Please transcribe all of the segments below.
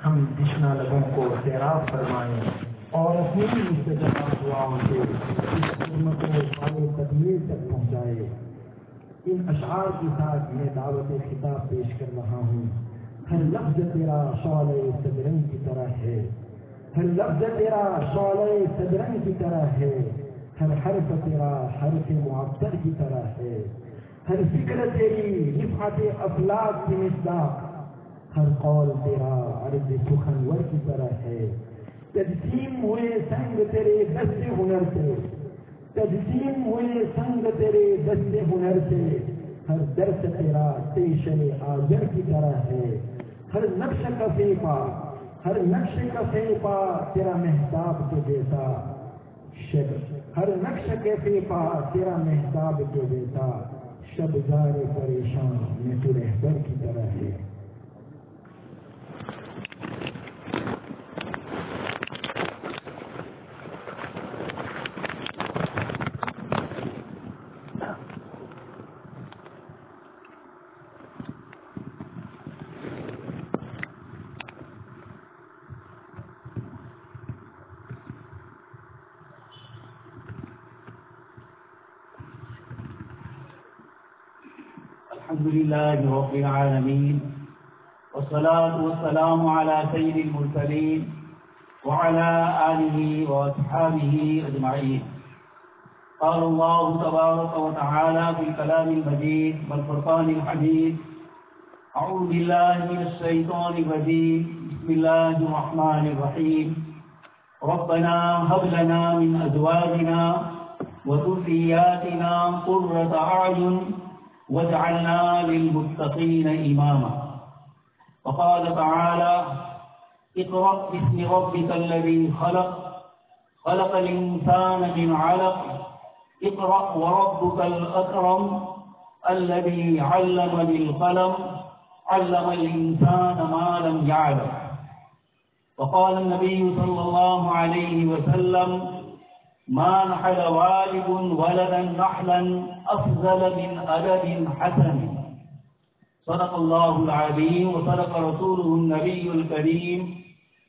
ہم تشنا لبوں کو سیراب فرمائیں اور اپنی مستجاب دعاؤں سے اس خدمت کو پائے تکمیل تک پہنچائے۔ ان اشعار کے ساتھ میں دعوت خطاب پیش کر رہا ہوں۔ ہر لفظ تیرا شعلہ صدرنگ کی طرح ہے، ہر لفظ تیرا شعلہ صدرنگ کی طرح ہے، ہر حرف تیرا حرف معطر کی طرح ہے، ہر فکر تیری رفعت افلاک کی مصداق، ہر قول تیرا عرض سخنور کی طرح ہے۔ تجسیم ہوئے سنگ تیرے دست ہنر سے، تجسیم ہوئے سنگ تیرے دست ہنر سے، ہر درس تیرا تیشر آجر کی طرح ہے، ہر نقش کفے پا، ہر نقش کفے پا تیرا مہتاب کے جیسا شب، ہر نقش کفے پا تیرا مہتاب کے جیسا شب زار پریشان میں تو رہبر کی طرح ہے۔ الحمد لله رب العالمين والصلاة والسلام على سيد المرسلين وعلى آله وأصحابه أجمعين۔ قال الله تبارك وتعالى في الكلام المجيد والفرقان الحميد: أعوذ بالله من الشيطان الرجيم، بسم الله الرحمن الرحيم، ربنا هب لنا من أزواجنا وذرياتنا قرة أعين واجعلنا للمتقين إماما۔ وقال تعالى: اقرأ باسم ربك الذي خلق، خلق الإنسان من علق، اقرأ وربك الأكرم الذي علم بالقلم، علم الإنسان ما لم يعلم۔ وقال النبي صلى الله عليه وسلم: ما نحل والد ولدا نحلا أفضل من أدب حسن۔ صدق الله العظيم وصدق رسوله النبي الكريم،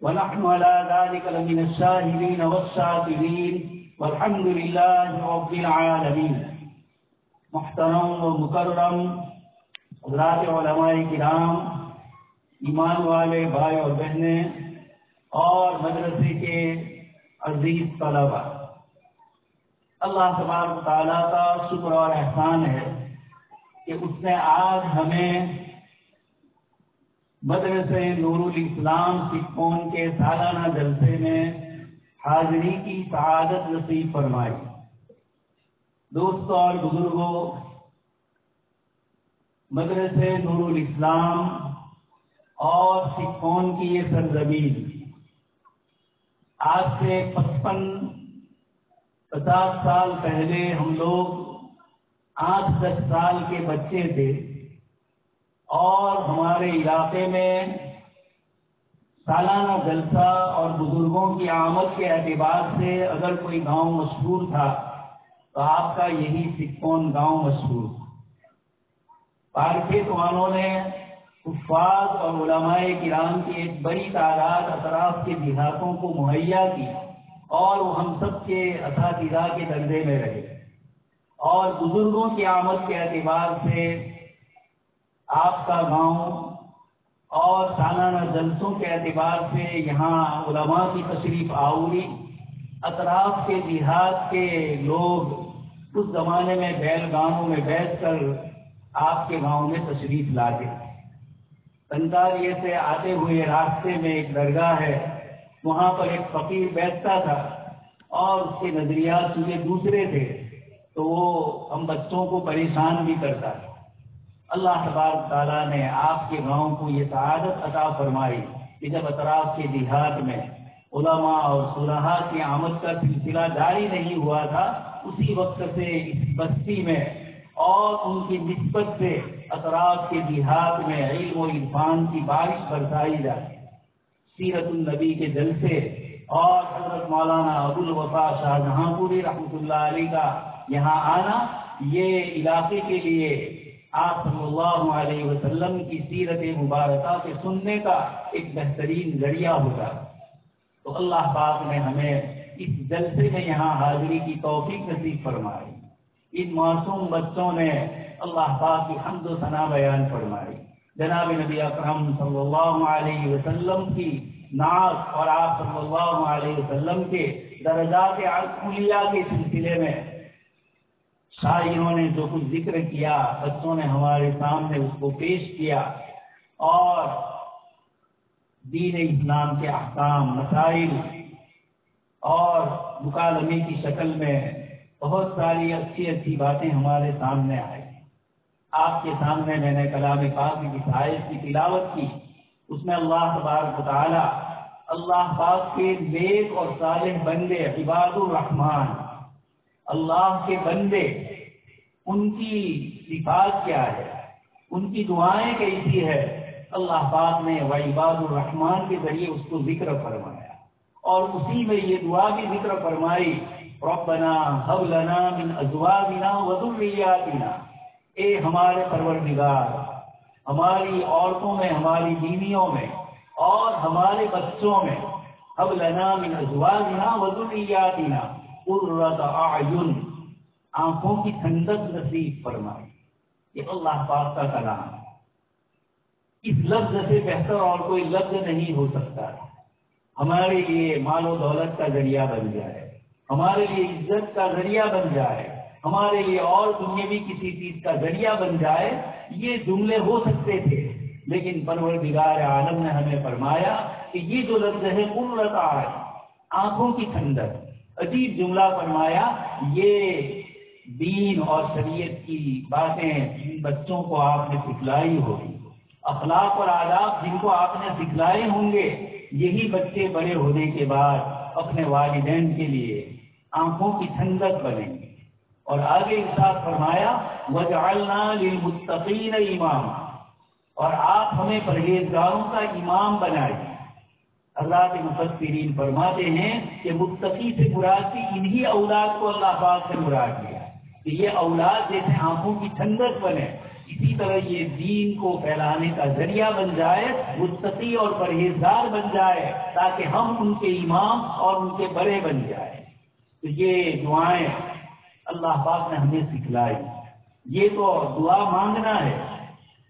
ونحن على ذلك لمن الشاهدين والشاكرين، والحمد لله رب العالمين۔ محترم و مکرم حضرات علماء کرام، ایمان والے بھائی اور بہنیں اور مدرسے کے عزیز طلباء، اللہ تبارک و تعالیٰ کا شکر اور احسان ہے کہ اس نے آج ہمیں مدرسہ نور الاسلام سکھون کے سالانہ جلسے میں حاضری کی سعادت نصیب فرمائی۔ دوستوں اور بزرگوں، مدرسہ نور الاسلام اور سکھون کی یہ سرزمین آج سے 50 سال پہلے ہم لوگ 8-10 سال کے بچے تھے، اور ہمارے علاقے میں سالانہ جلسہ اور بزرگوں کی آمد کے اعتبار سے اگر کوئی گاؤں مشہور تھا تو آپ کا یہی سکھون گاؤں مشہور تھا۔ پارکھیتوانوں نے حفاظ اور علماء کرام کی ایک بڑی تعداد اطراف کے دیہاتوں کو مہیا کی، اور وہ ہم سب کے اساتذہ کے درجے میں رہے، اور بزرگوں کی آمد کے اعتبار سے آپ کا گاؤں اور سالانہ جلسوں کے اعتبار سے یہاں علماء کی تشریف آوری، اطراف کے دیہات کے لوگ اس زمانے میں بیل گاؤں میں بیٹھ کر آپ کے گاؤں میں تشریف لاتے۔ کنتاریے سے آتے ہوئے راستے میں ایک درگاہ ہے، وہاں پر ایک فقیر بیٹھتا تھا اور اس کے نظریات مجھے دوسرے تھے، تو وہ ہم بچوں کو پریشان بھی کرتا تھا۔ اللہ تبارک تعالیٰ نے آپ کے گاؤں کو یہ سعادت عطا فرمائی کہ جب اطراف کے دیہات میں علماء اور صلحاء کی آمد کا سلسلہ جاری نہیں ہوا تھا، اسی وقت سے اس بستی میں اور ان کی نسبت سے اطراف کے دیہات میں علم و عرفان کی بارش برسائی جاتی۔ سیرت النبی کے جلسے اور حضرت مولانا ابوالوفا شاہ جہاں پوری رحمۃ اللہ علیہ کا یہاں آنا، یہ علاقے کے لیے آپ صلی اللہ علیہ وسلم کی سیرت مبارکہ کے سننے کا ایک بہترین ذریعہ ہوتا. تو اللہ پاک نے ہمیں اس جلسے میں یہاں حاضری کی توفیق نصیب فرمائی. ان معصوم بچوں نے اللہ پاک کی حمد و ثنا بیان فرمائی. جناب نبی اکرم صلی اللہ علیہ وسلم کی نعت اور آپ صلی اللہ علیہ وسلم کے درجات علیہ کے سلسلے میں شاعروں نے جو کچھ ذکر کیا، بچوں نے ہمارے سامنے اس کو پیش کیا، اور دین اسلام کے احکام، مسائل اور مکالمے کی شکل میں بہت ساری اچھی اچھی باتیں ہمارے سامنے آئی. آپ کے سامنے میں نے کلام پاک کی آیت کی تلاوت کی. اس میں اللہ تبارک و تعالی اللہ پاک کے نیک اور صالح بندے عباد الرحمن، اللہ کے بندے، ان کی صفات کیا ہے، ان کی دعائیں کیسی ہے. اللہ پاک نے وعباد الرحمن کے ذریعے اس کو ذکر فرمایا، اور اسی میں یہ دعا بھی ذکر فرمائی، ربنا هب لنا من ازواجنا وذرياتنا. اے ہمارے پروردگار، ہماری عورتوں میں، ہماری بیویوں میں اور ہمارے بچوں میں هب لنا من ازواجنا وذرياتنا قرۃ اعین، آنکھوں کی ٹھنڈک نصیب فرمائی. یہ اللہ پاک کا کلام ہے. اس لفظ سے بہتر اور کوئی لفظ نہیں ہو سکتا. ہمارے لیے مال و دولت کا ذریعہ بن جائے، ہمارے لیے عزت کا ذریعہ بن جائے، ہمارے لیے اور دنیاوی کسی چیز کا ذریعہ بن جائے، یہ جملے ہو سکتے تھے. لیکن پروردگار عالم نے ہمیں فرمایا کہ یہ جو لفظ ہے قرۃ اعین، آنکھوں کی ٹھنڈک، عجیب جملہ فرمایا. یہ دین اور شریعت کی باتیں جن بچوں کو آپ نے سکھلائی ہوگی، اخلاق اور آداب جن کو آپ نے سکھلائے ہوں گے، یہی بچے بڑے ہونے کے بعد اپنے والدین کے لیے آنکھوں کی ٹھنڈک بنیں گے. اور آگے ارشاد فرمایا وَجَعَلْنَا لِلْمُتَّقِينَ إِمَامًا، اور آپ ہمیں پرہیزگاروں کا امام بنائے. حضرات مفسرین فرماتے ہیں کہ متقی سے مراد کی انہی اولاد کو اللہ پاک سے مراد کیا کہ یہ اولاد جیسے آنکھوں کی ٹھنڈک بنے، اسی طرح یہ دین کو پھیلانے کا ذریعہ بن جائے، متقی اور پرہیزگار بن جائے، تاکہ ہم ان کے امام اور ان کے بڑے بن جائیں. تو یہ دعائیں اللہ پاک نے ہمیں سکھلائی. یہ تو دعا مانگنا ہے،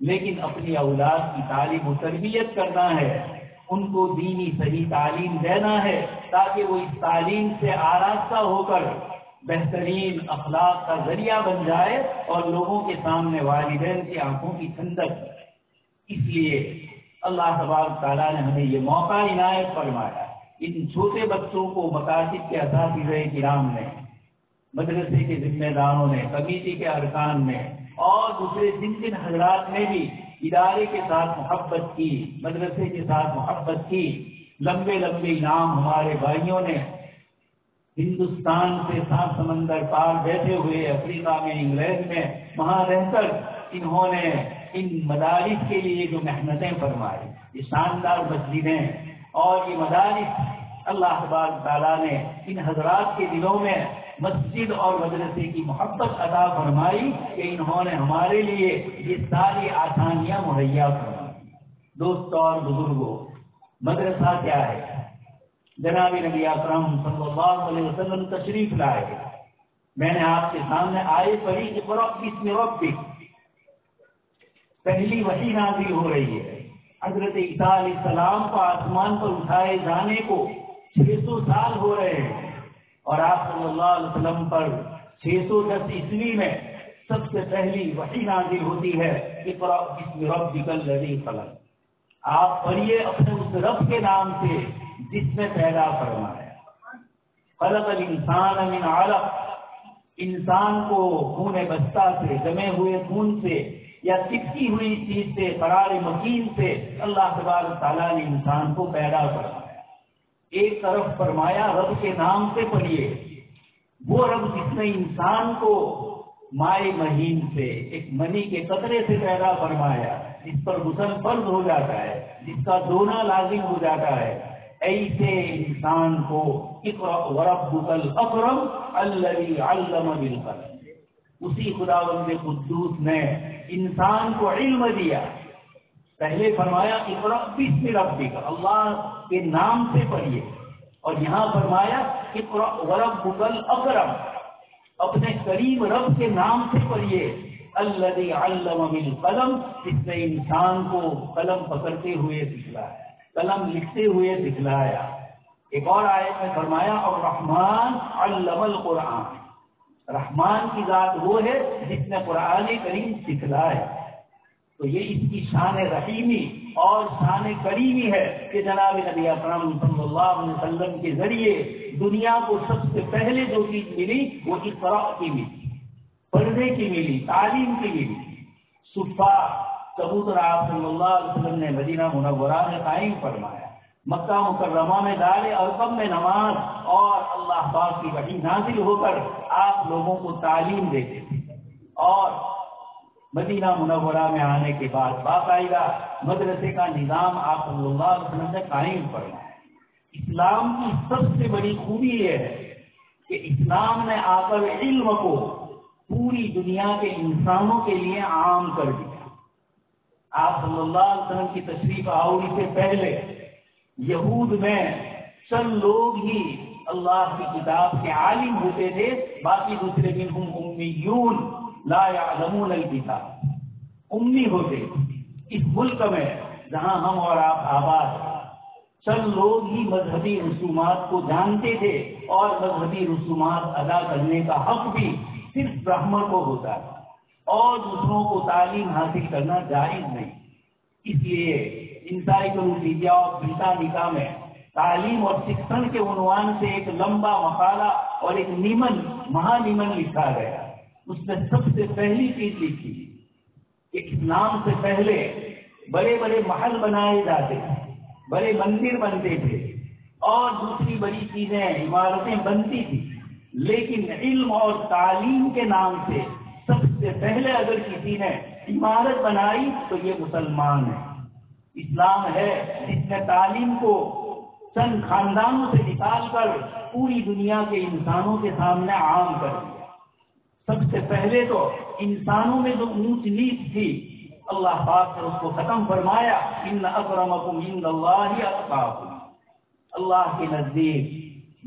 لیکن اپنی اولاد کی تعلیم و تربیت کرنا ہے، ان کو دینی صحیح تعلیم دینا ہے، تاکہ وہ اس تعلیم سے آراستہ ہو کر بہترین اخلاق کا ذریعہ بن جائے اور لوگوں کے سامنے والدین کی آنکھوں کی ٹھنڈک. اس لیے اللہ تبارک تعالیٰ نے ہمیں یہ موقع عنایت فرمایا. ان چھوٹے بچوں کو مکاتب کے اساتذہ کرام نے، مدرسے کے ذمہ داروں نے، کمیٹی کے ارکان نے اور دوسرے جن جن حضرات نے بھی ادارے کے ساتھ محبت کی، مدرسے کے ساتھ محبت کی. لمبے لمبے انعام ہمارے بھائیوں نے ہندوستان سے 7 سمندر پار بیٹھے ہوئے افریقہ میں، انگلینڈ میں، وہاں رہ کر انہوں نے ان مدارس کے لیے جو محنتیں فرمائی، یہ شاندار مسجدیں اور یہ مدارس، اللہ تبارک تعالیٰ نے ان حضرات کے دلوں میں مسجد اور مدرسے کی محبت عطا فرمائی کہ انہوں نے ہمارے لیے یہ ساری آسانیاں مہیا فرمائی. دوستوں اور بزرگوں، مدرسہ کیا ہے؟ جناب نبی اکرم صلی اللہ علیہ وسلم تشریف لائے. میں نے آپ کے سامنے آیت پڑھی اقرأ بسم ربک، پہلی وحی نازل ہو رہی ہے. حضرت عیسیٰ علیہ السلام کو آسمان پر اٹھائے جانے کو 600 سال ہو رہے ہیں، اور آپ صلی اللہ علیہ وسلم پر 610 عیسوی میں سب سے پہلی وحی نازل ہوتی ہے اقرأ بسم ربک الذی خلق. آپ پڑھیے اپنے اس رب کے نام سے جس نے پیدا فرمایا. خلق الانسان من علق، انسان کو خون بستہ سے، جمے ہوئے خون سے یا چپکی ہوئی چیز سے، قرار مکین سے اللہ تبارک تعالیٰ نے انسان کو پیدا فرمایا. ایک طرف فرمایا رب کے نام سے پڑھیے، وہ رب جس نے انسان کو مائع مہین سے، ایک منی کے قطرے سے پیدا فرمایا، جس پر غسل فرض ہو جاتا ہے، جس کا دھونا لازم ہو جاتا ہے. ایسے انسان کو اقرأ وربک الاکرم الذی علم بالقلم، اسی خداوند قدوس نے انسان کو علم دیا. پہلے فرمایا اقرأ بسم ربک، اللہ کے نام سے پڑھیے، اور یہاں فرمایا اقرأ وربک الاکرم، اپنے کریم رب کے نام سے پڑھیے. الذی علم بالقلم، جس نے انسان کو قلم پکڑتے ہوئے سکھلایا، قلم لکھتے ہوئے سکھلایا. ایک اور آیت میں فرمایا الرحمن علم القرآن، رحمان کی ذات وہ ہے جس نے قرآن کریم سکھلایا. تو یہ اس کی شان رحیمی اور شان کریمی ہے کہ جناب نبی اکرم صلی اللہ علیہ وسلم کے ذریعے دنیا کو سب سے پہلے جو چیز ملی وہ اقراء کی ملی، پڑھنے کی ملی، تعلیم کی ملی. صفا کبوتر آپ صلی اللہ علیہ وسلم نے مدینہ منورہ میں قائم فرمایا. مکہ مکرمہ میں دار ارقم میں نماز اور اللہ پاک کی وحی نازل ہو کر آپ لوگوں کو تعلیم دیتے تھے. اور مدینہ منورہ میں آنے کے بعد باقاعدہ مدرسے کا نظام آپ صلی اللہ علیہ وسلم نے قائم فرمایا. اسلام کی سب سے بڑی خوبی یہ ہے کہ اسلام نے آ کر علم کو پوری دنیا کے انسانوں کے لیے عام کر دیا. آپ صلی اللہ علیہ وسلم کی تشریف آوری سے پہلے یہود میں چند لوگ ہی اللہ کی کتاب کے عالم ہوتے تھے، باقی دوسرے منہم امیون لا یعلمون الکتاب، امی ہوتے. اس ملک میں جہاں ہم اور آپ آباد، چند لوگ ہی مذہبی رسومات کو جانتے تھے، اور مذہبی رسومات ادا کرنے کا حق بھی صرف برہمن کو ہوتا ہے، اور دوسروں کو تعلیم حاصل کرنا جائز نہیں. اس لیے انسائکلوپیڈیا آف بریٹانیکا میں تعلیم اور شکشن کے عنوان سے ایک لمبا مقالہ اور ایک نیمن مہا نیمن لکھا گیا. اس نے سب سے پہلی چیز لکھی کہ اسلام سے پہلے بڑے بڑے محل بنائے جاتے تھے، بڑے مندر بنتے تھے، اور دوسری بڑی چیزیں عمارتیں بنتی تھی، لیکن علم اور تعلیم کے نام سے سب سے پہلے اگر کسی نے عمارت بنائی تو یہ مسلمان ہے. اسلام ہے جس نے تعلیم کو چند خاندانوں سے نکال کر پوری دنیا کے انسانوں کے سامنے عام کر دیا. سب سے پہلے تو انسانوں میں جو اونچ نیچ تھی اللہ پاک نے اس کو ختم فرمایا. ان اکرمکم عند اللہ اتقاکم، اللہ کے نزدیک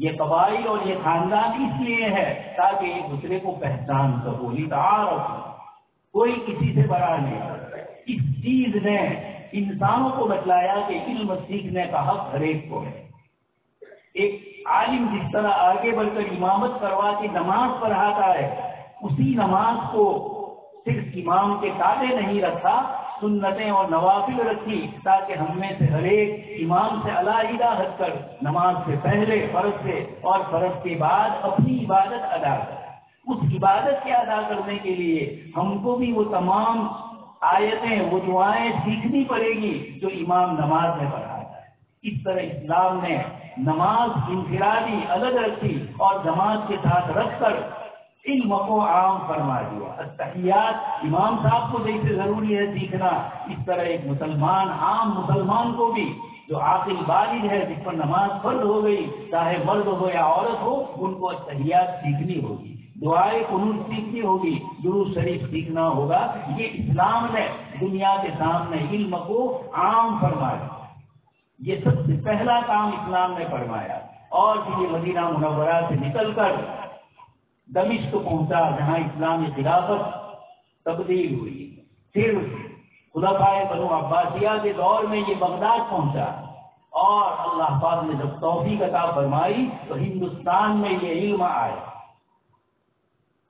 یہ قبائل اور یہ خاندان اس لیے ہے تاکہ ایک دوسرے کو پہچان سکو. کوئی کسی سے بڑا نہیں. اس چیز نے انسانوں کو بتلایا کہ علم سیکھنے کا حق ہر ایک کو ہے. ایک عالم جس طرح آگے بڑھ کر امامت کروا کے نماز پڑھاتا ہے، اسی نماز کو صرف امام کے تابع نہیں رکھا، سنتیں اور نوافل رکھی تاکہ ہم میں سے ہر ایک امام سے علیحدہ ہٹ کر نماز سے پہلے فرض سے اور فرض کے بعد اپنی عبادت ادا کرے. اس عبادت کے ادا کرنے کے لیے ہم کو بھی وہ تمام آیتیں، وہ دعائیں سیکھنی پڑے گی جو امام نماز میں پڑھاتا ہے. اس طرح اسلام نے نماز انفرادی الگ رکھی اور جماعت کے ساتھ رکھ کر علم کو عام فرما دیا. التحیات امام صاحب کو جیسے ضروری ہے سیکھنا، اس طرح ایک مسلمان، عام مسلمان کو بھی جو عاقل بالغ ہے، جس پر نماز فرض ہو گئی، چاہے مرد ہو یا عورت ہو، ان کو التحیات سیکھنی ہوگی، دعائے قنوت سیکھنی ہوگی، درود شریف سیکھنا ہوگا. یہ اسلام نے دنیا کے سامنے علم کو عام فرمایا. یہ سب سے پہلا کام اسلام نے فرمایا. اور پھر یہ مدینہ منورہ سے نکل کر دمشق پہنچا جہاں اسلامی خلافت تبدیل ہوئی. پھر خلفائے بنو عباسیہ کے دور میں یہ بغداد پہنچا، اور اللہ پاک نے جب توفیق عطا فرمائی تو ہندوستان میں یہ علم آیا.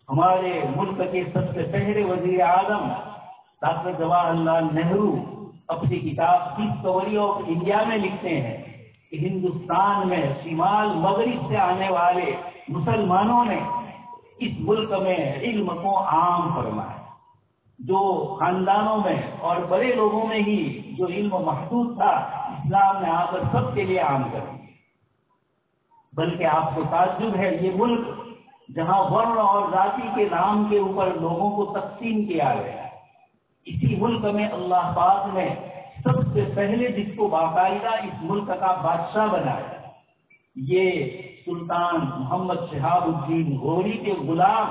ہمارے ملک کے سب سے پہلے وزیر اعظم ڈاکٹر جواہر لال نہرو اپنی کتاب ڈسکوری آف انڈیا میں لکھتے ہیں کہ ہندوستان میں شمال مغرب سے آنے والے مسلمانوں نے اس ملک میں علم کو عام فرمایا. جو خاندانوں میں اور بڑے لوگوں میں ہی جو علم محدود تھا، اسلام نے آ کر سب کے لیے عام کر دیا. بلکہ آپ کو تعجب ہے، یہ ملک جہاں ورن اور ذاتی کے نام کے اوپر لوگوں کو تقسیم کیا گیا، اسی ملک میں اللہ پاک نے سب سے پہلے جس کو باقاعدہ اس ملک کا بادشاہ بنایا، یہ سلطان محمد شہاب الدین غوری کے غلام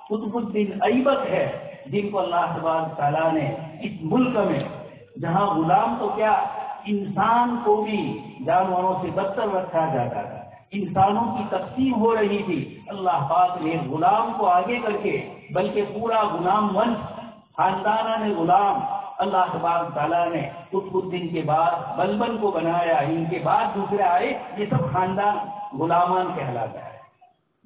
قطب الدین ایبک ہے. جن کو اللہ تبارک تعالیٰ نے اس ملک میں، جہاں غلام تو کیا انسان کو بھی جانوروں سے بدتر رکھا جاتا تھا، انسانوں کی تقسیم ہو رہی تھی، اللہ پاک نے غلام کو آگے کر کے بلکہ پورا غلام ونش خاندانہ نے غلام اللہ تبارک تعالیٰ نے قطب الدین کے بعد بلبن کو بنایا، ان کے بعد دوسرے آئے، یہ سب خاندان غلامان کہلاتا ہے۔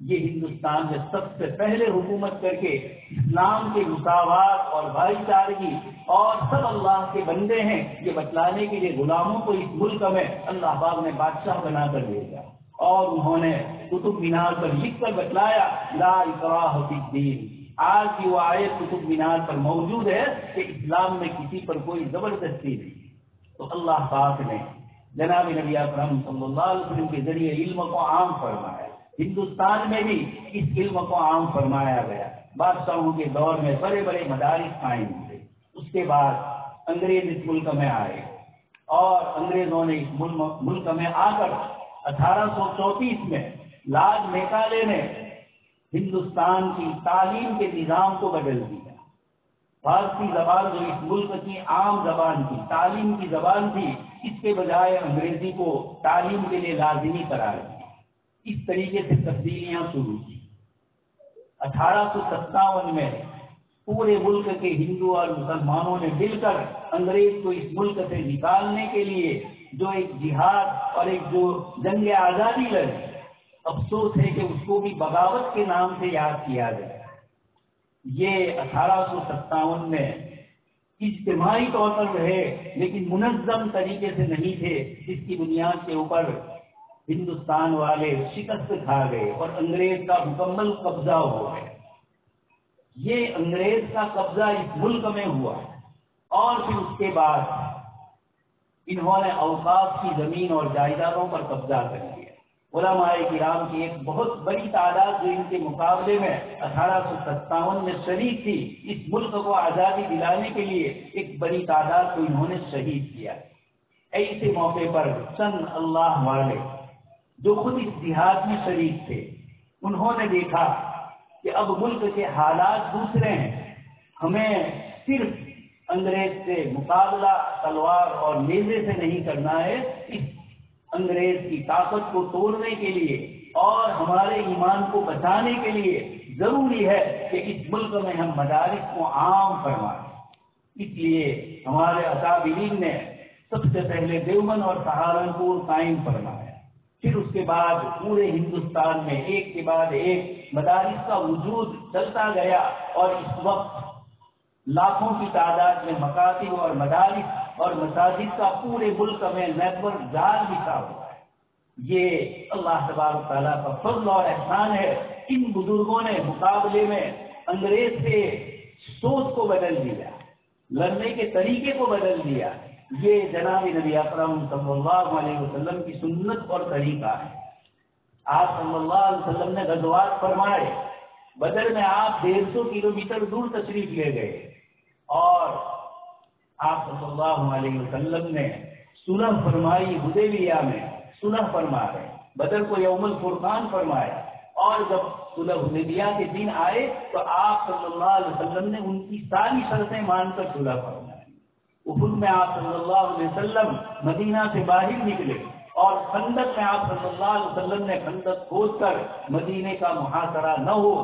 یہ ہندوستان میں سب سے پہلے حکومت کر کے اسلام کے مساوات اور بھائی چارگی اور سب اللہ کے بندے ہیں یہ بتلانے کے لیے غلاموں کو اس ملک میں اللہ پاک نے بادشاہ بنا کر بھیجا، اور انہوں نے قطب مینار پر لکھ کر بتلایا لا اکراہ فی الدین۔ آج بھی وہ آیت قطب مینار پر موجود ہے کہ اسلام میں کسی پر کوئی زبردستی نہیں۔ تو اللہ پاک نے جناب نبی اکرم صلی اللہ علیہ وسلم کے ذریعے علم کو عام فرمایا، ہندوستان میں بھی اس علم کو عام فرمایا گیا۔ بادشاہوں کے دور میں بڑے بڑے مدارس قائم ہوئے، اس کے بعد انگریز اس ملک میں آئے، اور انگریزوں نے اس ملک میں آ کر 1834 میں لارڈ میکالے نے ہندوستان کی تعلیم کے نظام کو بدل دیا۔ فارسی زبان جو اس ملک کی عام زبان تھی، تعلیم کی زبان تھی، اس کے بجائے انگریزی کو تعلیم کے لیے لازمی قرار دیا۔ اس طریقے سے تبدیلیاں شروع کی۔ 1857 میں پورے ملک کے ہندو اور مسلمانوں نے مل کر انگریز کو اس ملک سے نکالنے کے لیے جو ایک جہاد اور ایک جو جنگ آزادی لڑی، افسوس ہے کہ اس کو بھی بغاوت کے نام سے یاد کیا گیا۔ یہ 1857 میں اجتماعی طور پر رہے لیکن منظم طریقے سے نہیں تھے، جس کی بنیاد کے اوپر ہندوستان والے شکست کھا گئے اور انگریز کا مکمل قبضہ ہو گیا۔ یہ انگریز کا قبضہ اس ملک میں ہوا، اور پھر اس کے بعد انہوں نے اوقاف کی زمین اور جائیدادوں پر قبضہ کر لیا۔ علماء کرام کی ایک بہت بڑی تعداد جو ان کے مقابلے میں 1857 میں شریک تھی، اس ملک کو آزادی دلانے کے لیے ایک بڑی تعداد کو انہوں نے شہید کیا۔ ایسے موقع پر چند اللہ والے جو خود اس جہاد میں شریک تھے، انہوں نے دیکھا کہ اب ملک کے حالات دوسرے ہیں، ہمیں صرف انگریز سے مقابلہ تلوار اور نیزے سے نہیں کرنا ہے، اس انگریز کی طاقت کو توڑنے کے لیے اور ہمارے ایمان کو بچانے کے لیے ضروری ہے کہ اس ملک میں ہم مدارس کو عام فرمائیں۔ اس لیے ہمارے اکابرین نے سب سے پہلے دیوبند اور سہارنپور قائم فرمایا، پھر اس کے بعد پورے ہندوستان میں ایک کے بعد ایک مدارس کا وجود چلتا گیا، اور اس وقت لاکھوں کی تعداد میں مکاتب اور مدارس اور مساجد کا پورے ملک میں نیٹ ورک جال بچھا ہوا ہے۔ یہ اللہ تبارک تعالیٰ کا فضل اور احسان ہے۔ ان بزرگوں نے مقابلے میں انگریز سے سوچ کو بدل دیا، لڑنے کے طریقے کو بدل دیا۔ یہ جناب نبی اکرم صلی اللہ علیہ وسلم کی سنت اور طریقہ ہے۔ آپ صلی اللہ علیہ وسلم نے غزوات فرمائے، بدر میں آپ 150 کلومیٹر دور تشریف لے گئے، اور آپ صلی اللہ علیہ وسلم نے صلح فرمائی، حدیبیہ میں صلح فرمائے، بدر کو یوم الفرقان فرمایا، اور جب صلح حدیبیہ کے دن آئے تو آپ صلی اللہ علیہ وسلم نے ان کی ساری شرطیں مان کر صلح فرمائی۔ احد میں آپ صلی اللہ علیہ وسلم مدینہ سے باہر نکلے، اور خندق میں آپ صلی اللہ علیہ وسلم نے خندق کھود کر مدینے کا محاصرہ نہ ہو،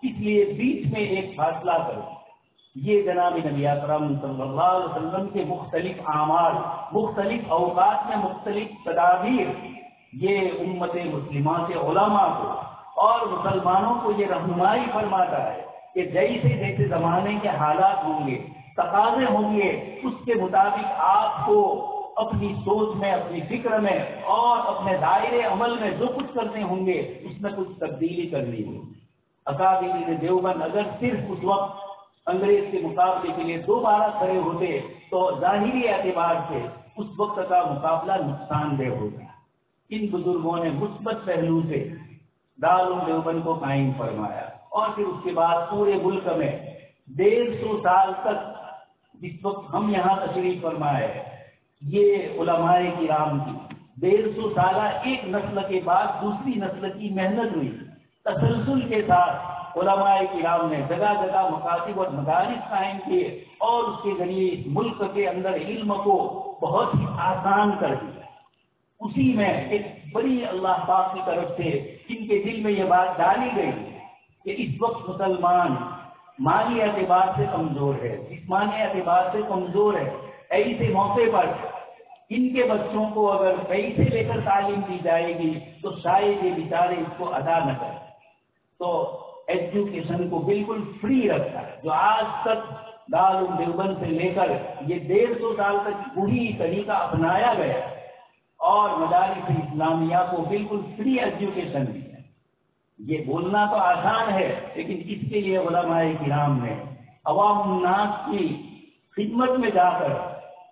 اس لیے بیچ میں ایک فاصلہ کرو۔ یہ جناب نبی اکرم صلی اللہ علیہ وسلم کے مختلف اعمال، مختلف اوقات میں مختلف تدابیر، یہ امت مسلمہ کے علماء کو اور مسلمانوں کو یہ رہنمائی فرماتا ہے کہ جیسے جیسے زمانے کے حالات ہوں گے، تقاضے ہوں گے، اس کے مطابق آپ کو اپنی سوچ میں، اپنی فکر میں اور اپنے دائرے عمل میں جو کچھ کرنے ہوں گے اس میں کچھ تبدیلی کرنی ہوگی۔ اکابرین دیوبند اگر صرف اس وقت انگریز کے مقابلے کے لیے دوبارہ کھڑے ہوتے تو ظاہری اعتبار سے اس وقت کا مقابلہ نقصان دہ ہوگا۔ ان بزرگوں نے مثبت پہلو سے دارالعلوم دیوبند کو قائم فرمایا، اور پھر اس کے بعد پورے ملک میں 150 سال تک جس وقت ہم یہاں تشریف فرمائے، یہ علماء کرام کی 150 سالہ ایک نسل کے بعد دوسری نسل کی محنت ہوئی، تسلسل کے ساتھ علماء کرام نے جگہ جگہ مکاتب اور مدارس قائم کیے اور اس کے ذریعے اس ملک کے اندر علم کو بہت ہی آسان کر دیا۔ اسی میں ایک بڑی اللہ پاک کی طرف سے ان کے دل میں یہ بات ڈالی گئی کہ اس وقت مسلمان مالی اعتبار سے کمزور ہے، جسمانی اعتبار سے کمزور ہے، ایسے موقع پر ان کے بچوں کو اگر پیسے لے کر تعلیم دی جائے گی تو شاید یہ بیچارے اس کو ادا نہ کریں۔ تو ایجوکیشن کو بالکل فری رکھا ہے، جو آج تک دارالعلوم دیوبند سے لے کر یہ 150 سال تک وہی طریقہ اپنایا گیا اور مدارس اسلامیہ کو بالکل فری ایجوکیشن دی ہے۔ یہ بولنا تو آسان ہے، لیکن اس کے لیے علماء کرام نے عوام الناس کی خدمت میں جا کر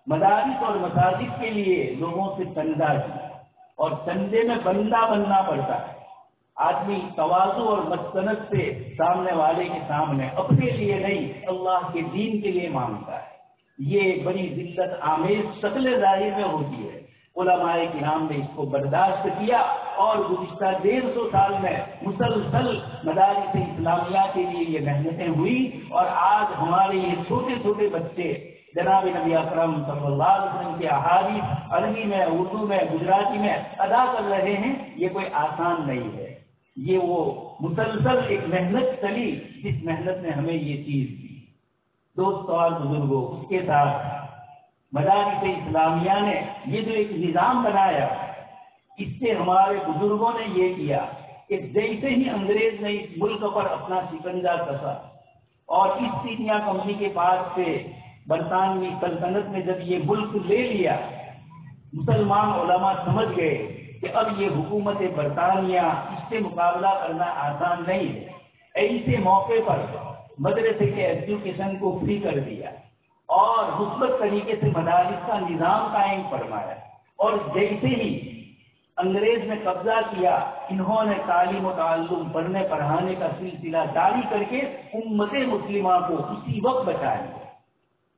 مدارس اور مساجد کے لیے لوگوں سے چندہ کیا، اور چندے میں بندہ بننا پڑتا ہے۔ آدمی تواضع اور مسکنت سے سامنے والے کے سامنے اپنے لیے نہیں اللہ کے دین کے لیے مانگتا ہے۔ یہ بڑی ذلت آمیز شکل ظاہر میں ہوتی ہے۔ علماء کرام نے اس کو برداشت کیا اور گزشتہ 150 سال میں مسلسل مدارس اسلامیہ کے لیے یہ محنتیں ہوئی، اور آج ہمارے یہ چھوٹے چھوٹے بچے جناب نبی اکرم صلی اللہ علیہ وسلم کے احادیث عربی میں، اردو میں، گجراتی میں ادا کر رہے ہیں۔ یہ کوئی آسان نہیں ہے، یہ وہ مسلسل ایک محنت چلی جس محنت نے ہمیں یہ چیز دی۔ دوستو اور بزرگوں، اس کے ساتھ مدارس اسلامیہ نے یہ جو ایک نظام بنایا، اس سے ہمارے بزرگوں نے یہ کیا کہ جیسے ہی انگریز نے اس ملک پر اپنا شکنجہ کسا اور ایسٹ انڈیا کمپنی کے پاس سے برطانوی سلطنت نے جب یہ ملک لے لیا، مسلمان علماء سمجھ گئے کہ اب یہ حکومت برطانیہ اس سے مقابلہ کرنا آسان نہیں ہے۔ ایسے موقع پر مدرسے کے ایجوکیشن کو فری کر دیا اور مثبت طریقے سے مدارس کا نظام قائم فرمایا، اور جیسے ہی انگریز نے قبضہ کیا، انہوں نے تعلیم و تعلم پڑھنے پڑھانے کا سلسلہ جاری کر کے امت مسلمہ کو اسی وقت بچا لیا۔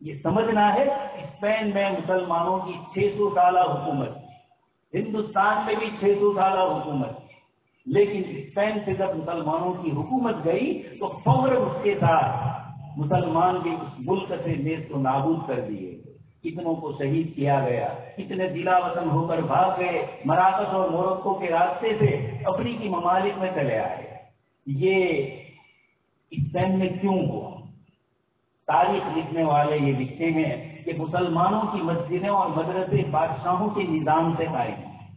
یہ سمجھنا ہے، اسپین میں مسلمانوں کی 600 سالہ حکومت، ہندوستان میں بھی 600 سالہ حکومت، لیکن اسپین سے جب مسلمانوں کی حکومت گئی تو فوراً اس کے ساتھ مسلمان بھی اس ملک سے نیست و نابود کر دیے، کتنوں کو شہید کیا گیا، کتنے دلا وطن ہو کر بھاگ گئے، مراکش اور موروکو کے راستے سے افریقی ممالک میں چلے آئے۔ یہ اسپین میں کیوں ہوا؟ تاریخ لکھنے والے یہ لکھتے ہیں کہ مسلمانوں کی مسجدیں اور مدرسے بادشاہوں کے نظام سے قائم ہیں،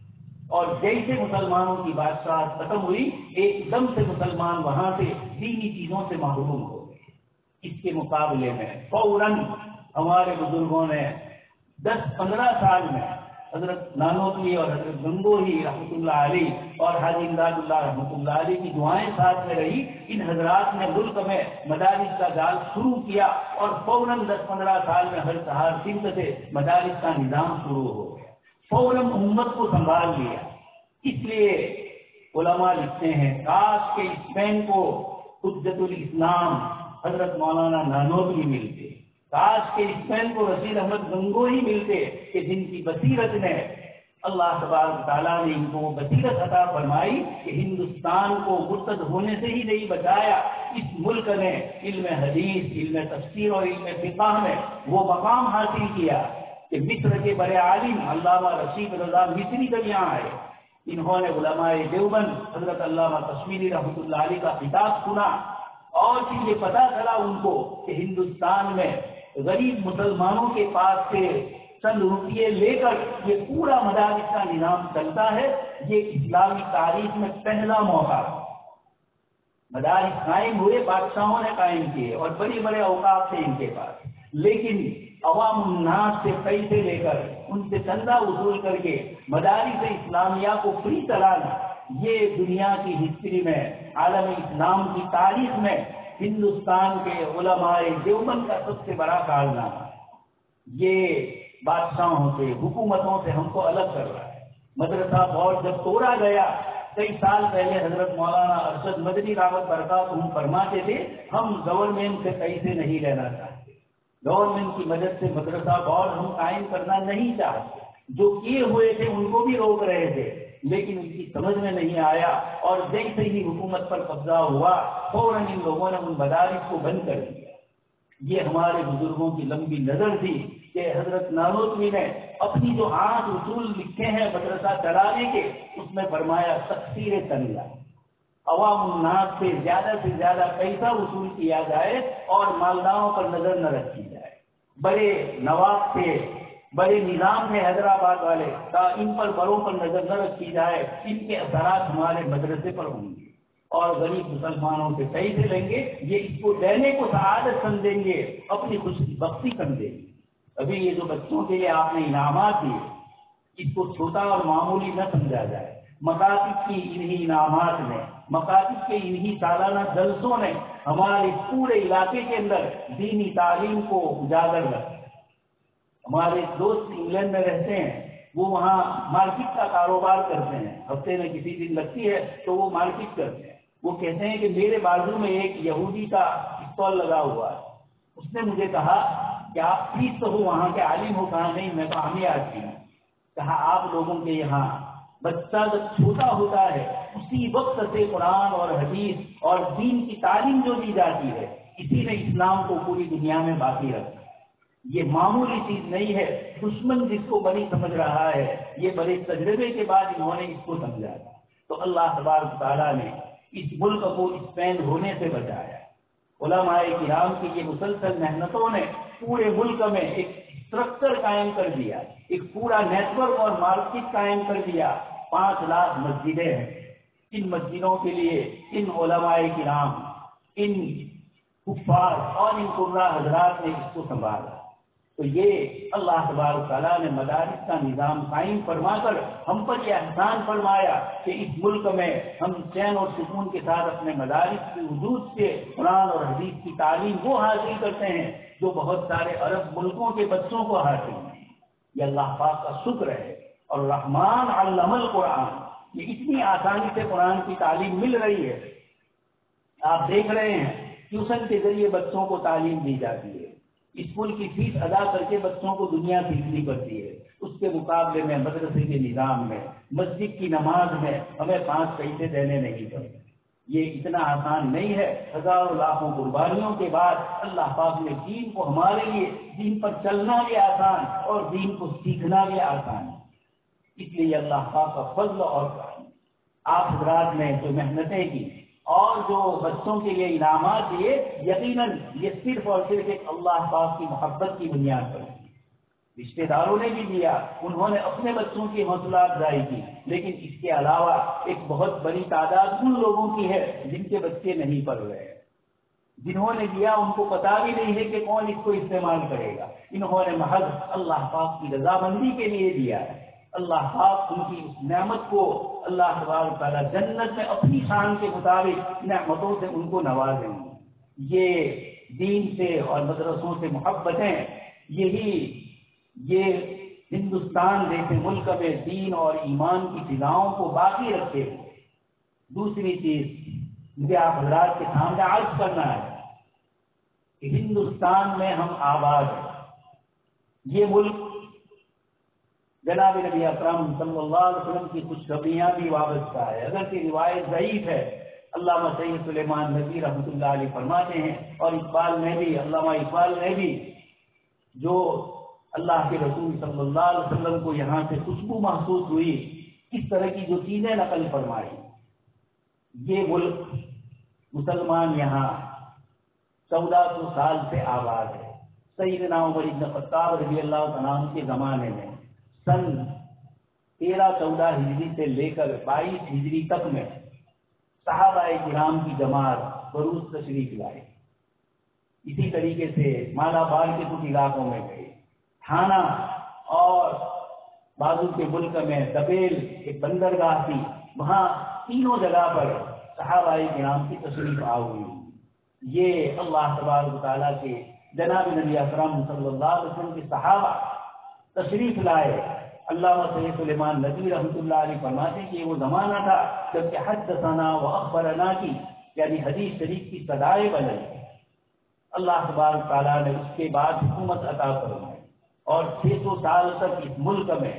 اور جیسے مسلمانوں کی بادشاہت ختم ہوئی، ایک دم سے مسلمان وہاں سے دینی چیزوں سے محروم ہو گئے۔ اس کے مقابلے میں فوراً ہمارے بزرگوں نے 10-15 سال میں حضرت نانوتوی اور حضرت گنگوہی رحمۃ اللہ علیہ اور حاجی امداد اللہ رحمۃ اللہ علیہ کی دعائیں ساتھ میں رہی، ان حضرات نے ملک میں مدارس کا جال شروع کیا، اور فوراً 10-15 سال میں ہر شہر سمت سے مدارس کا نظام شروع ہو گیا، فوراً امت کو سنبھال لیا۔ اس لیے علماء لکھتے ہیں کاش کہ اسپین کو حجت الاسلام حضرت مولانا نانوتوی ملتے، کاش کہ اسپین کو رشید احمد گنگوہی ملتے، کہ جن کی بصیرت نے اللہ تبارک تعالیٰ نے ان کو وہ بصیرت عطا فرمائی کہ ہندوستان کو مرتد ہونے سے ہی نہیں بچایا، اس ملک نے علم حدیث، علم تفسیر اور علم فقہ میں وہ مقام حاصل کیا کہ مصر کے بڑے عالم علامہ رشید رضا مصری جب یہاں آئے، انہوں نے علماء دیوبند حضرت علامہ کشمیری رحمۃ اللہ علیہ کا خطاب سنا، اور پھر یہ پتا چلا ان کو کہ ہندوستان میں غریب مسلمانوں کے پاس سے چند روپیے لے کر یہ پورا مدارس کا نظام چلتا ہے۔ یہ اسلامی تاریخ میں پہلا موقع، مدارس قائم ہوئے، بادشاہوں نے قائم کیے اور بڑے بڑے اوقاف تھے ان کے پاس، لیکن عوام الناس سے پیسے لے کر ان سے چندہ وصول کر کے مدارس اسلامیہ کو فری چلانا، یہ دنیا کی ہسٹری میں، عالم اسلام کی تاریخ میں ہندوستان کے علماء دیوبند کا سب سے بڑا کارنامہ ہے۔ یہ بادشاہوں سے، حکومتوں سے ہم کو الگ کر رہا ہے۔ مدرسہ بورڈ جب توڑا گیا، کئی سال پہلے حضرت مولانا ارشد مدنی دعوت برکاتہ فرماتے تھے ہم گورنمنٹ سے پیسے نہیں لینا چاہتے، گورنمنٹ کی مدد سے مدرسہ بورڈ ہم قائم کرنا نہیں چاہتے، جو کیے ہوئے تھے ان کو بھی روک رہے تھے، لیکن ان کی سمجھ میں نہیں آیا، اور جیسے ہی حکومت پر قبضہ ہوا فوراً ان لوگوں نے ان مدارس کو بند کر دیا۔ یہ ہمارے بزرگوں کی لمبی نظر تھی کہ حضرت نانوتوی نے اپنی جو 8 اصول لکھے ہیں مدرسہ چلانے کے، اس میں فرمایا تقسیر تنزیہ، عوام الناس سے زیادہ پیسہ وصول کیا جائے اور مالداروں پر نظر نہ رکھی جائے۔ بڑے نواب تھے، بڑے نظام تھے حیدرآباد والے، ان پر بڑوں پر نظر نہ رکھی جائے، ان کے اثرات ہمارے مدرسے پر ہوں گے، اور غریب مسلمانوں سے پیسے لیں گے، یہ اس کو دینے کو سعادت سمجھیں گے، اپنی خوش بختی سمجھیں گے۔ ابھی یہ جو بچوں کے لیے آپ نے انعامات دیے، اس کو چھوٹا اور معمولی نہ سمجھا جائے۔ مکاتب کی انہی انعامات نے، مکاتب کے انہی سالانہ جلسوں نے ہمارے پورے علاقے کے اندر دینی تعلیم کو اجاگر رکھا۔ ہمارے دوست انگلینڈ میں رہتے ہیں، وہ وہاں مارکیٹ کا کاروبار کرتے ہیں، ہفتے میں کسی دن لگتی ہے تو وہ مارکیٹ کرتے ہیں۔ وہ کہتے ہیں کہ میرے بازو میں ایک یہودی کا اسٹال لگا ہوا ہے، اس نے مجھے کہا کہ آپ پلیز تو ہو وہاں کے عالم ہو؟ کہا نہیں، میں تو عامی آدمی ہوں۔ کہا آپ لوگوں کے یہاں بچہ جب چھوٹا ہوتا ہے اسی وقت سے قرآن اور حدیث اور دین کی تعلیم جو دی جاتی ہے، اسی نے اسلام کو پوری دنیا میں باقی رکھا۔ یہ معمولی چیز نہیں ہے۔ دشمن جس کو بڑی سمجھ رہا ہے، یہ بڑے تجربے کے بعد انہوں نے اس کو سمجھا۔ تو اللہ تبارک تعالیٰ نے اس ملک کو اسپین ہونے سے بچایا۔ علماء کرام کی یہ مسلسل محنتوں نے پورے ملک میں ایک اسٹرکچر قائم کر دیا، ایک پورا نیٹ ورک اور مارکیٹ قائم کر دیا۔ 5 لاکھ مسجدیں ہیں، ان مسجدوں کے لیے ان علماء کرام، ان کفار اور ان قرہ حضرات نے اس کو سنبھالا۔ تو یہ اللہ تبارک تعالیٰ نے مدارس کا نظام قائم فرما کر ہم پر یہ احسان فرمایا کہ اس ملک میں ہم چین اور سکون کے ساتھ اپنے مدارس کے وجود سے قرآن اور حدیث کی تعلیم وہ حاصل کرتے ہیں جو بہت سارے عرب ملکوں کے بچوں کو حاصل ہیں۔ یہ اللہ پاک کا شکر ہے۔ اور رحمان علم القرآن، یہ اتنی آسانی سے قرآن کی تعلیم مل رہی ہے۔ آپ دیکھ رہے ہیں ٹیوشن کے ذریعے بچوں کو تعلیم دی جاتی ہے، اسکول کی فیس ادا کر کے بچوں کو دنیا سیکھنی پڑتی ہے، اس کے مقابلے میں مدرسے کے نظام میں، مسجد کی نماز میں ہمیں 5 پیسے دینے نہیں پڑتے۔ یہ اتنا آسان نہیں ہے۔ ہزاروں لاکھوں قربانیوں کے بعد اللہ پاک نے دین کو ہمارے لیے، دین پر چلنا بھی آسان اور دین کو سیکھنا بھی آسان ہے۔ اس لیے اللہ پاک کا فضل اور کرم۔ آپ حضرات نے جو محنتیں کی اور جو بچوں کے لیے انعامات دیے، یقیناً یہ صرف اور صرف ایک اللہ پاک کی محبت کی بنیاد پر ہے۔ رشتہ داروں نے بھی دیا، انہوں نے اپنے بچوں کی حوصلہ افزائی کی، لیکن اس کے علاوہ ایک بہت بڑی تعداد ان لوگوں کی ہے جن کے بچے نہیں پڑھ رہے، جنہوں نے دیا ان کو پتا بھی نہیں ہے کہ کون اس کو استعمال کرے گا۔ انہوں نے محض اللہ پاک کی رضامندی کے لیے دیا ہے۔ اللہ پاک ان کی اس نعمت کو اللہ تبارک تعالیٰ جنت میں اپنی شان کے مطابق نعمتوں سے ان کو نوازیں گے۔ یہ دین سے اور مدرسوں سے محبتیں، یہ ہندوستان جیسے ملک میں دین اور ایمان کی فضاؤں کو باقی رکھتے ہیں۔ دوسری چیز مجھے آپ حضرات کے سامنے عرض کرنا ہے کہ ہندوستان میں ہم آباد ہیں۔ یہ ملک جناب نبی اکرم صلی اللہ علیہ وسلم کی خوشخبریاں بھی وابستہ ہے، اگرچہ روایت ضعیف ہے۔ علامہ سید سلیمان ندوی رحمۃ اللہ علیہ فرماتے ہیں، اور علامہ اقبال نے بھی جو اللہ کے رسول صلی اللہ علیہ وسلم کو یہاں سے خوشبو محسوس ہوئی، اس طرح کی جو چیزیں نقل فرمائی۔ یہ ملک مسلمان یہاں 1400 سال سے آباد ہے۔ سیدنا عمر بن خطاب رضی اللہ عنہ کے زمانے میں سن 1314 ہجری سے لے کر 22 ہجری تک میں صحابہ کرام کی جماعت بروز تشریف لائے۔ اسی طریقے سے مالابار کے کچھ علاقوں میں گئے، تھانہ اور بازو کے ملک میں دبیل ایک بندرگاہ تھی، وہاں تینوں جگہ پر صحابہ کرام کی تشریف آوری۔ یہ اللہ تبارک تعالیٰ کے جناب نبی اکرم صلی اللہ علیہ وسلم کے صحابہ تشریف لائے۔ علامہ سید سلیمان ندوی رحمۃ اللہ علیہ فرماتے ہیں کہ وہ زمانہ تھا جب کہ حدثنا و اخبرنا کی یعنی حدیث شریف کی صدائیں بنی۔ اللہ تبارک تعالیٰ نے اس کے بعد حکومت عطا فرمائی اور 600 سال تک اس ملک میں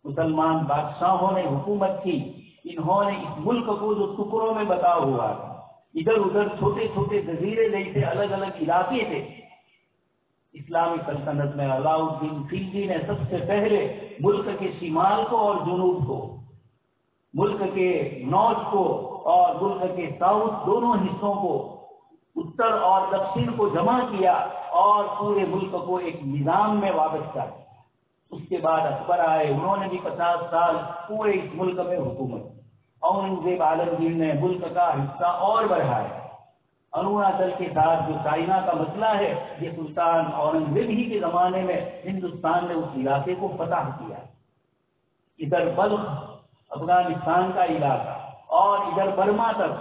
مسلمان بادشاہوں نے حکومت کی، انہوں نے اس ملک کو جو ٹکڑوں میں بتا ہوا تھا، ادھر ادھر چھوٹے چھوٹے جزیرے جیسے الگ الگ علاقے تھے، اسلامی سلطنت میں علاء الدین خلجی نے سب سے پہلے ملک کے شمال کو اور جنوب کو، ملک کے نارتھ کو اور ملک کے ساؤتھ دونوں حصوں کو، اتر اور دکشن کو جمع کیا اور پورے ملک کو ایک نظام میں وابستہ کیا۔ اس کے بعد اکبر آئے، انہوں نے بھی 50 سال پورے اس ملک میں حکومت کی۔ اورنگزیب عالمگیر نے ملک کا حصہ اور بڑھایا۔ اروناچل کے ساتھ جو چائنا کا مسئلہ ہے، یہ سلطان اورنگزیب ہی کے زمانے میں ہندوستان نے اس علاقے کو فتح کیا۔ ادھر بلخ افغانستان کا علاقہ اور ادھر برما تک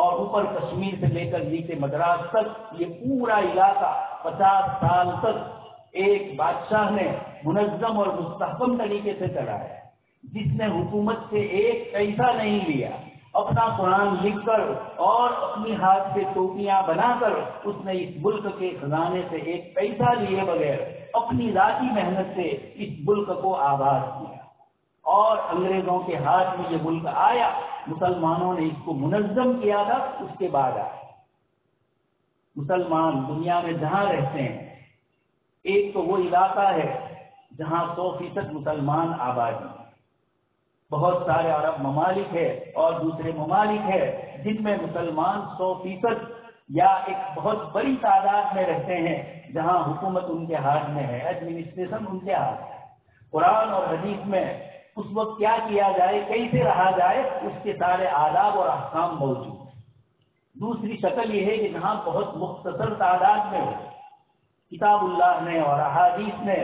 اور اوپر کشمیر سے لے کر نیچے مدراس تک، یہ پورا علاقہ 50 سال تک ایک بادشاہ نے منظم اور مستحکم طریقے سے چلایا، جس نے حکومت سے ایک پیسہ نہیں لیا، اپنا قرآن لکھ کر اور اپنی ہاتھ سے ٹوپیاں بنا کر اس نے اس ملک کے خزانے سے ایک پیسہ لیے بغیر اپنی ذاتی محنت سے اس ملک کو آباد کیا، اور انگریزوں کے ہاتھ میں یہ ملک آیا، مسلمانوں نے اس کو منظم کیا تھا، اس کے بعد آیا۔ مسلمان دنیا میں جہاں رہتے ہیں، ایک تو وہ علاقہ ہے جہاں 100% مسلمان آبادی ہے، بہت سارے عرب ممالک ہے اور دوسرے ممالک ہے جن میں مسلمان 100% یا ایک بہت بڑی تعداد میں رہتے ہیں، جہاں حکومت ان کے ہاتھ میں ہے، ایڈمنسٹریشن ان کے ہاتھ میں ہے۔ قرآن اور حدیث میں اس وقت کیا کیا جائے، کیسے رہا جائے، اس کے سارے آداب اور احکام موجود ہیں۔ دوسری شکل یہ ہے کہ جہاں بہت مختصر تعداد میں ہو، کتاب اللہ نے اور احادیث نے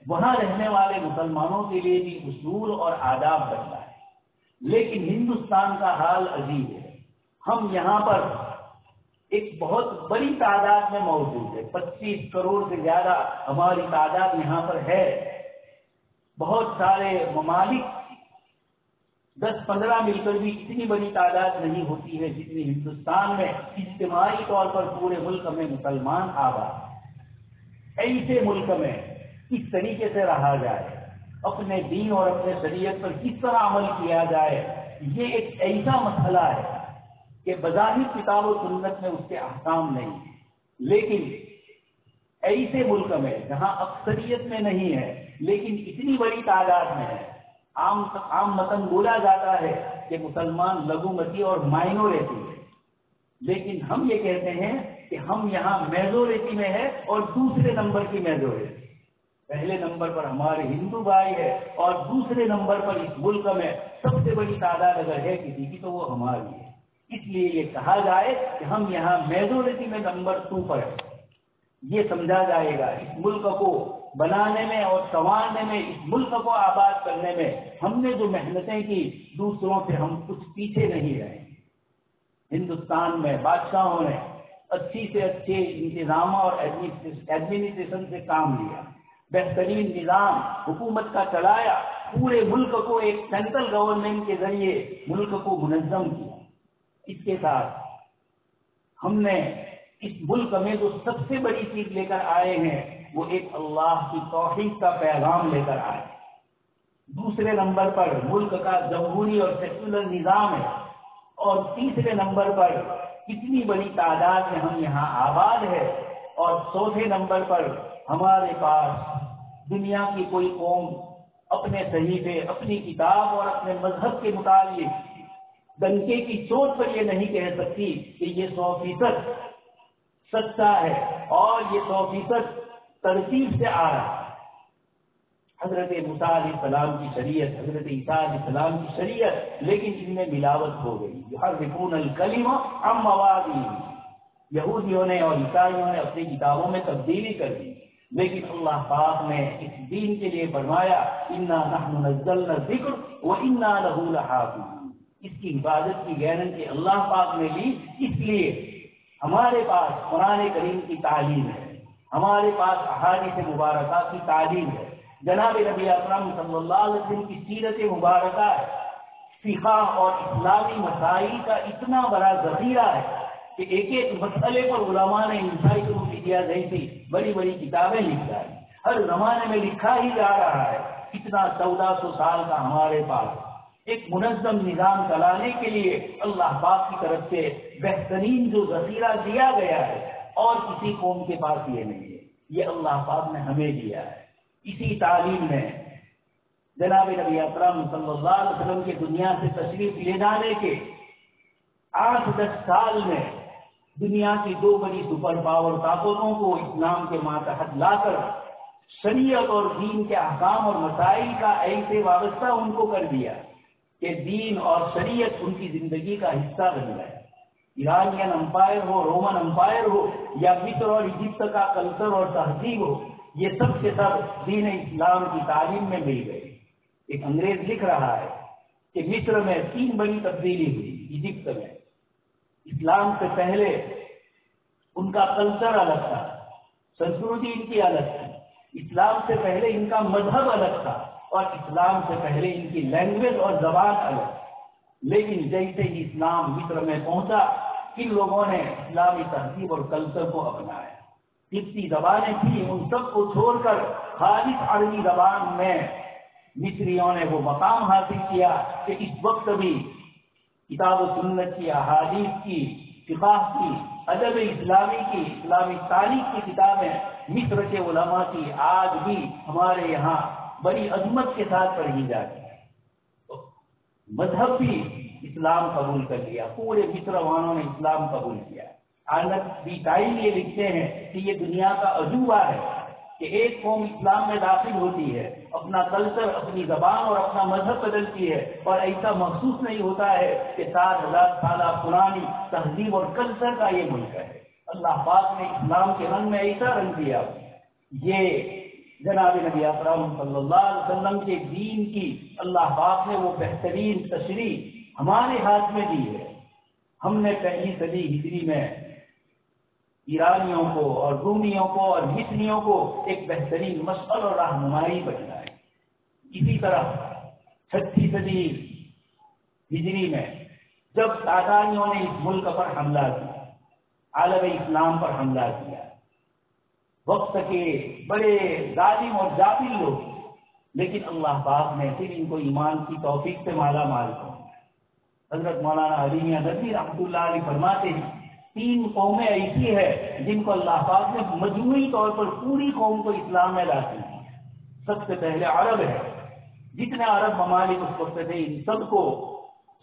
وہاں رہنے والے مسلمانوں کے لیے بھی اصول اور آداب بتایا ہے۔ لیکن ہندوستان کا حال عجیب ہے، ہم یہاں پر ایک بہت بڑی تعداد میں موجود ہے، 25 کروڑ سے زیادہ ہماری تعداد یہاں پر ہے۔ بہت سارے ممالک 10-15 مل کر بھی اتنی بڑی تعداد نہیں ہوتی ہے جتنی ہندوستان میں اجتماعی طور پر پورے ملک میں مسلمان آباد ہیں۔ ایسے ملک میں کس طریقے سے رہا جائے، اپنے دین اور اپنے شریعت پر کس طرح عمل کیا جائے، یہ ایک ایسا مسئلہ ہے کہ بظاہر کتاب و سنت میں اس کے احکام نہیں ہیں، لیکن ایسے ملک میں جہاں اکثریت میں نہیں ہے لیکن اتنی بڑی تعداد میں ہے، عام متن بولا جاتا ہے کہ مسلمان لگومتی اور مائنورٹی ہے، لیکن ہم یہ کہتے ہیں کہ ہم یہاں میجورٹی میں ہے اور دوسرے نمبر کی میجورٹی، پہلے نمبر پر ہمارے ہندو بھائی ہے اور دوسرے نمبر پر اس ملک میں سب سے بڑی تعداد اگر ہے کسی کی تو وہ ہماری ہے۔ اس لیے یہ کہا جائے کہ ہم یہاں میجورٹی میں نمبر 2 پر ہے، یہ سمجھا جائے گا۔ اس ملک کو بنانے میں اور سنوارنے میں، اس ملک کو آباد کرنے میں ہم نے جو محنتیں کی، دوسروں سے ہم کچھ پیچھے نہیں رہے۔ ہندوستان میں بادشاہوں نے اچھی سے اچھے انتظام اور ایڈمنسٹریشن سے کام لیا، بہترین نظام حکومت کا چلایا، پورے ملک کو ایک سینٹرل گورنمنٹ کے ذریعے ملک کو منظم کیا۔ اس کے ساتھ ہم نے اس ملک میں جو سب سے بڑی چیز لے کر آئے ہیں وہ ایک اللہ کی توحید کا پیغام لے کر آئے۔ دوسرے نمبر پر ملک کا جمہوری اور سیکولر نظام ہے، اور تیسرے نمبر پر کتنی بڑی تعداد میں ہم یہاں آباد ہے، اور چوتھے نمبر پر ہمارے پاس دنیا کی کوئی قوم اپنے صحیفے، اپنی کتاب اور اپنے مذہب کے مطابق ڈنکے کی چوٹ پر یہ نہیں کہہ سکتی کہ یہ 100% سچا ہے اور یہ 100% ترتیب سے آ رہا ہے۔ حضرت موسیٰ علیہ السلام کی شریعت، حضرت عیسیٰ علیہ السلام کی شریعت، لیکن ان میں ملاوٹ ہو گئی۔ یحرفون الکلم عن مواضعہ، یہودیوں نے اور عیسائیوں نے اپنی کتابوں میں تبدیلی کر دی، لیکن اللہ پاک نے اس دین کے لیے فرمایا انا نحن نزلنا الذکر وانا لہ لحافظون۔ اس کی حفاظت کی گارنٹی اللہ پاک نے لی، اس لیے ہمارے پاس قرآن کریم کی تعلیم ہے، ہمارے پاس احادیث مبارکہ کی تعلیم ہے، جناب نبی اکرم صلی اللہ علیہ وسلم کی سیرت مبارکہ ہے، فقہ اور اسلامی مسائل کا اتنا بڑا ذخیرہ ہے کہ ایک ایک مسئلے پر علماء نے انسائکلوپیڈیا جیسی بڑی بڑی کتابیں لکھ ڈالی، ہر زمانے میں لکھا ہی جا رہا ہے۔ اتنا 1400 سال کا ہمارے پاس ایک منظم نظام چلانے کے لیے اللہ پاک کی طرف سے بہترین جو ذخیرہ دیا گیا ہے اور کسی قوم کے پاس یہ نہیں ہے، یہ اللہ پاک نے ہمیں دیا ہے۔ اسی تعلیم میں جناب نبی اکرم صلی اللہ علیہ وسلم کے دنیا سے تشریف لے جانے کے 8-10 سال میں دنیا کی 2 بڑی سپر پاور طاقتوں کو اسلام کے ماتحت لا کر شریعت اور دین کے احکام اور مسائل کا ایسے وابستہ ان کو کر دیا کہ دین اور شریعت ان کی زندگی کا حصہ بن گئے۔ ایرانین امپائر ہو، رومن امپائر ہو، یا مصر اور ایجپٹ کا کلچر اور تہذیب ہو، یہ سب کے سب دین اسلام کی تعلیم میں مل گئے۔ ایک انگریز لکھ رہا ہے کہ مصر میں 3 بڑی تبدیلی ہوئی، ایجپٹ میں اسلام سے پہلے ان کا کلچر الگ تھا، سنسکرتی ان کی الگ تھی، اسلام سے پہلے ان کا مذہب الگ تھا، اور اسلام سے پہلے ان کی لینگویج اور زبان الگ۔ لیکن جیسے ہی اسلام مصر میں پہنچا، ان لوگوں نے اسلامی تہذیب اور کلچر کو اپنایا۔ جتنی زبانیں تھیں ان سب کو چھوڑ کر خالص عربی زبان میں مصریوں نے وہ مقام حاصل کیا کہ اس وقت بھی کتاب و سنت کی، احادیث کی، فقہ کی، ادب اسلامی کی، اسلامی تاریخ کی کتابیں مصر کے علماء کی آج بھی ہمارے یہاں بڑی عظمت کے ساتھ پڑھی جاتی ہے۔ مذہب بھی اسلام قبول کر لیا، پورے مصر والوں نے اسلام قبول کیا۔ آنند بی ٹائم یہ لکھتے ہیں کہ یہ دنیا کا عجوبہ ہے کہ ایک قوم اسلام میں داخل ہوتی ہے، اپنا کلچر، اپنی زبان اور اپنا مذہب بدلتی ہے، اور ایسا محسوس نہیں ہوتا ہے کہ 4000 سالہ پرانی تہذیب اور کلچر کا یہ ملک ہے۔ اللہ پاک نے اسلام کے رنگ میں ایسا رنگ دیا۔ یہ جناب نبی اکرم صلی اللہ علیہ وسلم کے دین کی اللہ پاک نے وہ بہترین تشریح ہمارے ہاتھ میں دی ہے۔ ہم نے 1 صدی ہجری میں ایرانیوں کو اور رومیوں کو اور مصریوں کو ایک بہترین مشعل اور رہنمائی بتلائی۔ اسی طرح 36 صدی ہجری میں جب تاتاریوں نے اس ملک پر حملہ کیا، عالم اسلام پر حملہ کیا، وقت کے بڑے ظالم اور جابر لوگ، لیکن اللہ پاک نے پھر ان کو ایمان کی توفیق سے مالا مال کیا۔ حضرت مولانا علی میاں ندوی رحمۃ اللہ علیہ فرماتے ہیں 3 قومیں ایسی ہے جن کو اللہ پاک نے مجموعی طور پر پوری قوم کو اسلام میں داخل کیا۔ سب سے پہلے عرب ہے، جتنے عرب ممالک اس وقت تھے ان سب کو،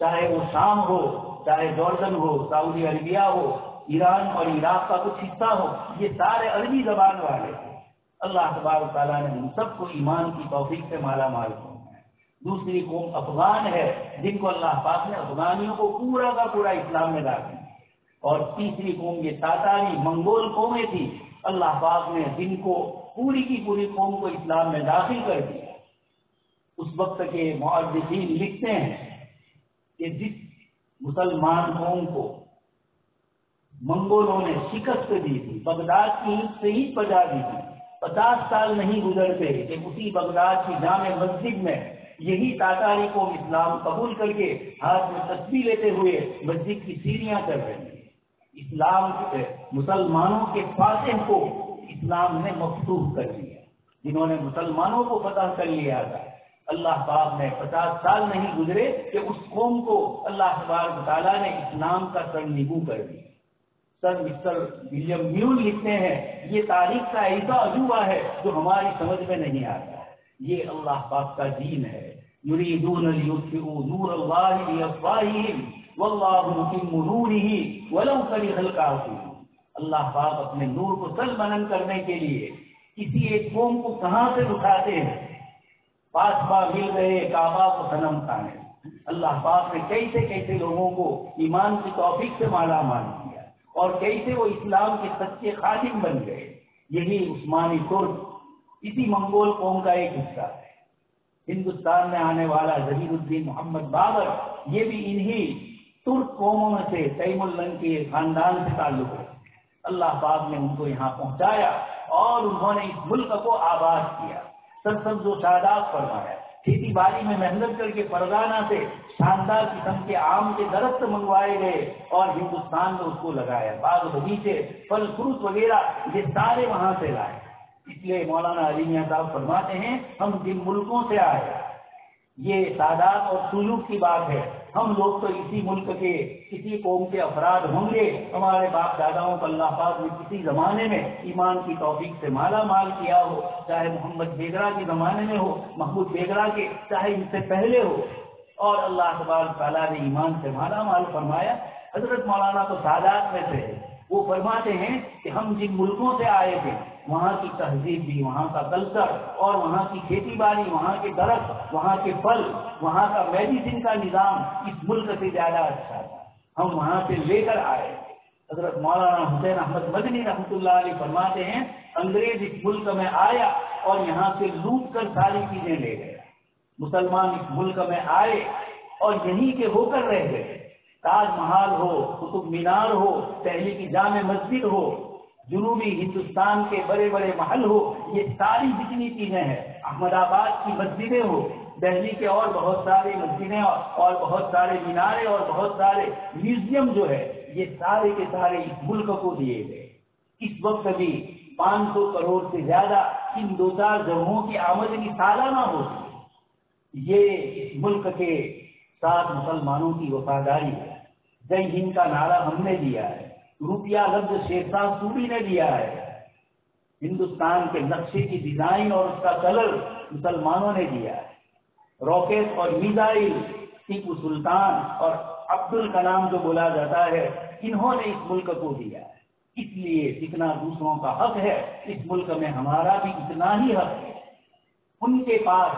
چاہے وہ شام ہو، چاہے جارڈن ہو، سعودی عربیہ ہو، ایران اور عراق کا کچھ حصہ ہو، یہ سارے عربی زبان والے تھے۔ اللہ تبارک تعالیٰ نے ان سب کو ایمان کی توفیق سے مالا مال کیا۔ دوسری قوم افغان ہے، جن کو اللہ پاک نے افغانیوں کو پورا کا پورا اسلام میں داخل کیا۔ اور تیسری قوم یہ تاتاری منگول قومیں تھی، اللہ پاک نے جن کو پوری کی پوری قوم کو اسلام میں داخل کر دیا۔ اس وقت کے محدثین لکھتے ہیں کہ جس مسلمان قوم کو منگولوں نے شکست دی تھی، بغداد کی اینٹ سے ہی بجا دی تھی، 50 سال نہیں گزرتے کہ اسی بغداد کی جامع مسجد میں یہی تاتاری قوم اسلام قبول کر کے ہاتھ میں تسبیح لیتے ہوئے مسجد کی سیڑھیاں چڑھ رہی ہیں۔ اسلام کے مسلمانوں کے فاتح کو اسلام نے مفتوح کر دیا، جنہوں نے مسلمانوں کو فتح کر لیا تھا۔ اللہ پاک نے 50 سال نہیں گزرے کہ اس قوم کو اللہ تبارک تعالیٰ نے اسلام کا سرنگو کر دیا۔ سر مسٹر ولیم میول لکھتے ہیں یہ تاریخ کا ایسا عجوبہ ہے جو ہماری سمجھ میں نہیں آتا۔ یہ اللہ پاک کا دین ہے۔ یریدون لیطفئوا نور اللہ بافواہہم واللہ متم نورہ ولو کرہ الکافرون۔ اللہ پاک اپنے نور کو سل بلند کرنے کے لیے کسی ایک قوم کو کہاں سے اٹھاتے ہیں؟ پاسبا مل گئے کعبہ کو صنم کھانے۔ اللہ پاک نے کیسے کیسے لوگوں کو ایمان کی توفیق سے مالا مال کیا اور کیسے وہ اسلام کے سچے خادم بن گئے۔ یہی عثمانی ترک اسی منگول قوم کا ایک حصہ ہے۔ ہندوستان میں آنے والا ظہیر الدین محمد بابر یہ بھی انہی ترک قوموں میں سے تیم النگ کے خاندان سے تعلق ہے۔ اللہ پاک نے ان کو یہاں پہنچایا اور انہوں نے اس ملک کو آباد کیا، سرسبز و شاداب فرمایا۔ کھیتی باڑی میں محنت کر کے فرغانہ سے شاندار قسم کے آم کے درخت منگوائے گئے اور ہندوستان میں اس کو لگایا۔ باغ بغیچے، پھل فروٹ وغیرہ یہ سارے وہاں سے لائے۔ اس لیے مولانا علی میاں صاحب فرماتے ہیں ہم جن ملکوں سے آئے، یہ سادات اور سلوک کی بات ہے، ہم لوگ تو اسی ملک کے کسی قوم کے افراد ہوں گے، ہمارے باپ داداؤں کو اللہ پاک نے کسی زمانے میں ایمان کی توفیق سے مالا مال کیا ہو، چاہے محمد بیگرا کے زمانے میں ہو، محمود بیگرا کے، چاہے ان سے پہلے ہو، اور اللہ تبارک تعالیٰ نے ایمان سے مالا مال فرمایا۔ حضرت مولانا تو سادات میں سے ہے، وہ فرماتے ہیں کہ ہم جن ملکوں سے آئے تھے وہاں کی تہذیب بھی، وہاں کا کلچر اور وہاں کی کھیتی باڑی، وہاں کے درخت، وہاں کے پھل، وہاں کا میڈیسن کا نظام اس ملک سے زیادہ اچھا تھا، ہم وہاں سے لے کر آئے تھے۔ حضرت مولانا حسین احمد مدنی رحمۃ اللہ علیہ فرماتے ہیں انگریز اس ملک میں آیا اور یہاں سے لوٹ کر ساری چیزیں لے گیا، مسلمان اس ملک میں آئے اور یہیں کے ہو کر رہ گئے، تاج محل ہو، قطب مینار ہو، دہلی کی جامع مسجد ہو، جنوبی ہندوستان کے بڑے بڑے محل ہو، یہ ساری جتنی چیزیں ہیں، احمد آباد کی مسجدیں ہو، دہلی کے اور بہت سارے مسجدیں اور بہت سارے مینارے اور بہت سارے میوزیم جو ہے، یہ سارے کے سارے اس ملک کو دیے گئے۔ اس وقت بھی 500 کروڑ سے زیادہ ان 2-4 جگہوں کی آمدنی سالانہ ہوتی ہے۔ یہ اس ملک کے ساتھ مسلمانوں کی وفاداری ہے۔ جے ہند کا نعرہ ہم نے دیا ہے، روپیہ لفظ شیرشاہ سوری نے دیا ہے، ہندوستان کے نقشے کی ڈیزائن اور اس کا کلر مسلمانوں نے دیا ہے، راکٹ اور میزائل ٹیپو سلطان اور عبد الکلام جو بولا جاتا ہے، انہوں نے اس ملک کو دیا ہے۔ اس لیے جتنا دوسروں کا حق ہے اس ملک میں ہمارا بھی اتنا ہی حق ہے۔ ان کے پاس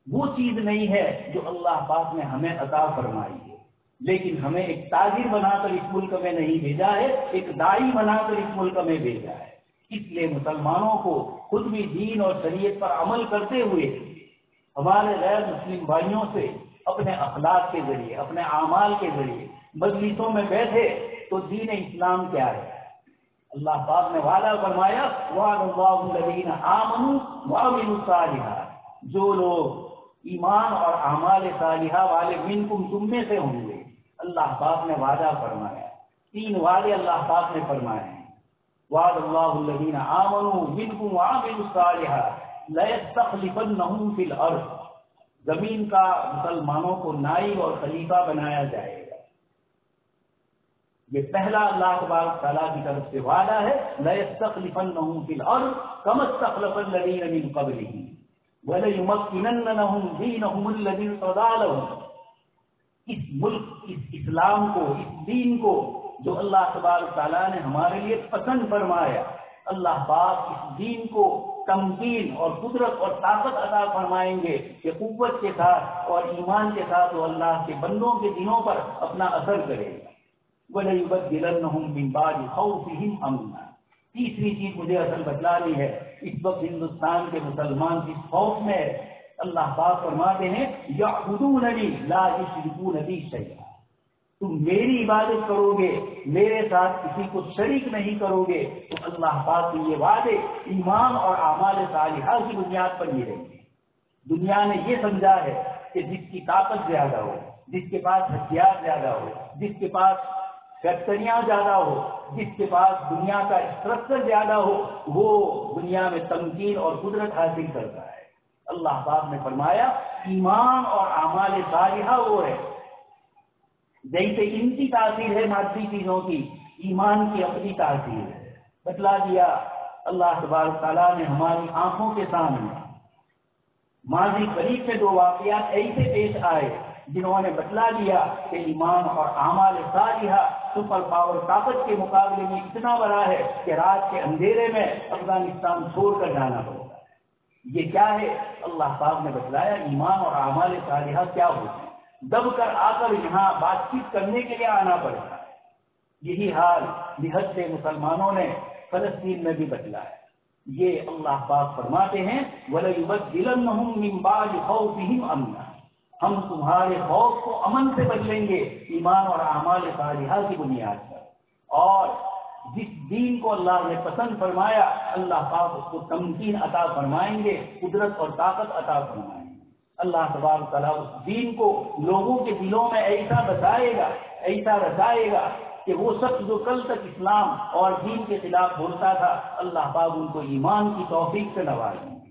وہ چیز نہیں ہے جو اللہ پاک نے ہمیں عطا فرمائی ہے، لیکن ہمیں ایک تاجر بنا کر اس ملک میں نہیں بھیجا ہے، ایک داعی بنا کر اس ملک میں بھیجا ہے۔ اس لیے مسلمانوں کو خود بھی دین اور شریعت پر عمل کرتے ہوئے ہمارے غیر مسلم بھائیوں سے اپنے اخلاق کے ذریعے، اپنے اعمال کے ذریعے مجلسوں میں بیٹھے تو دین اسلام کیا ہے؟ اللہ پاک نے وعدہ فرمایا وعد اللہ الذین آمنوا وعملوا الصالحات، جو لوگ ایمان اور اعمال صالحہ والے منکم تم میں سے ہوں گے، اللہ پاک نے وعدہ فرمایا، 3 وعدے اللہ پاک نے فرمائے ہیں۔ وعد اللہ الذین آمنوا منکم وعملوا الصالحات لَيَسْتَخْلِفَنَّهُمْ فِي الْأَرْضِ، زمین کا مسلمانوں کو نائب اور خلیفہ بنایا جائے گا۔ یہ پہلا اللہ تبارک تعالیٰ کی طرف سے وعدہ ہے، لَيَسْتَخْلِفَنَّهُمْ فِي الْأَرْضِ كَمَا اسْتَخْلَفَ الَّذِينَ مِن قَبْلِهِمْ وَلَيُمَكِّنَنَّ لَهُمْ دِينَهُمُ الَّذِي ارْتَضَىٰ لَهُمْ۔ اس ملک، اس اسلام کو، اس دین کو جو اللہ تبارک تعالیٰ نے ہمارے لیے پسند فرمایا، اللہ پاک اس دین کو تمکین اور قدرت اور طاقت عطا فرمائیں گے کہ قوت کے ساتھ اور ایمان کے ساتھ وہ اللہ کے بندوں کے دلوں پر اپنا اثر کرے گا۔ وَلَيُبَدِّلَنَّهُم مِّن بَعْدِ خَوْفِهِمْ أَمْنًا۔ تیسری چیز مجھے اصل بتلانی ہے، اس وقت ہندوستان کے مسلمان جس خوف میں ہے، اللہ پاک فرماتے ہیں یعبدوننی لا یشرکون بی شیئا، تم میری عبادت کرو گے، میرے ساتھ کسی کو شریک نہیں کرو گے، تو اللہ پاک کے یہ وعدے ایمان اور اعمال صالحہ کی بنیاد پر یہ رہیں گے۔ دنیا نے یہ سمجھا ہے کہ جس کی طاقت زیادہ ہو، جس کے پاس ہتھیار زیادہ ہو، جس کے پاس فیکٹریاں زیادہ ہو، جس کے پاس دنیا کا اسٹرکچر زیادہ ہو، وہ دنیا میں تمکین اور قدرت حاصل کرتا ہے۔ اللہ پاک نے فرمایا ایمان اور اعمال صالحہ وہ ہے، جیسے ان کی تاثیر ہے مادی چیزوں کی، ایمان کی اپنی تاثیر ہے۔ بتلا دیا اللہ تبارک تعالیٰ نے ہماری آنکھوں کے سامنے، ماضی قریب میں 2 واقعات ایسے پیش آئے جنہوں نے بتلا دیا کہ ایمان اور اعمال صالحہ سپر پاور طاقت کے مقابلے میں اتنا بڑا ہے کہ رات کے اندھیرے میں افغانستان چھوڑ کر جانا ہوگا۔ یہ کیا ہے؟ اللہ پاک نے بتلایا ایمان اور اعمال صالحہ کیا ہوتے ہیں، دب کر آ کر یہاں بات چیت کرنے کے لیے آنا پڑتا ہے۔ یہی حال بہت سے مسلمانوں نے فلسطین میں بھی بتلایا۔ یہ اللہ پاک فرماتے ہیں وَلَيُبَدِّلَنَّهُم مِّن بَعْدِ خَوْفِهِمْ أَمْنًا، ہم تمہارے خوف کو امن سے بدلیں گے ایمان اور اعمال صالحہ کی بنیاد پر، اور جس دین کو اللہ نے پسند فرمایا اللہ پاک اس کو تمکین عطا فرمائیں گے، قدرت اور طاقت عطا فرمائیں گے۔ اللہ تبارک تعالیٰ اس دین کو لوگوں کے دلوں میں ایسا بسائے گا، ایسا رسائے گا کہ کہ وہ شخص جو کل تک اسلام اور دین کے خلاف بولتا تھا، اللہ پاک ان کو ایمان کی توفیق سے نوازیں گے۔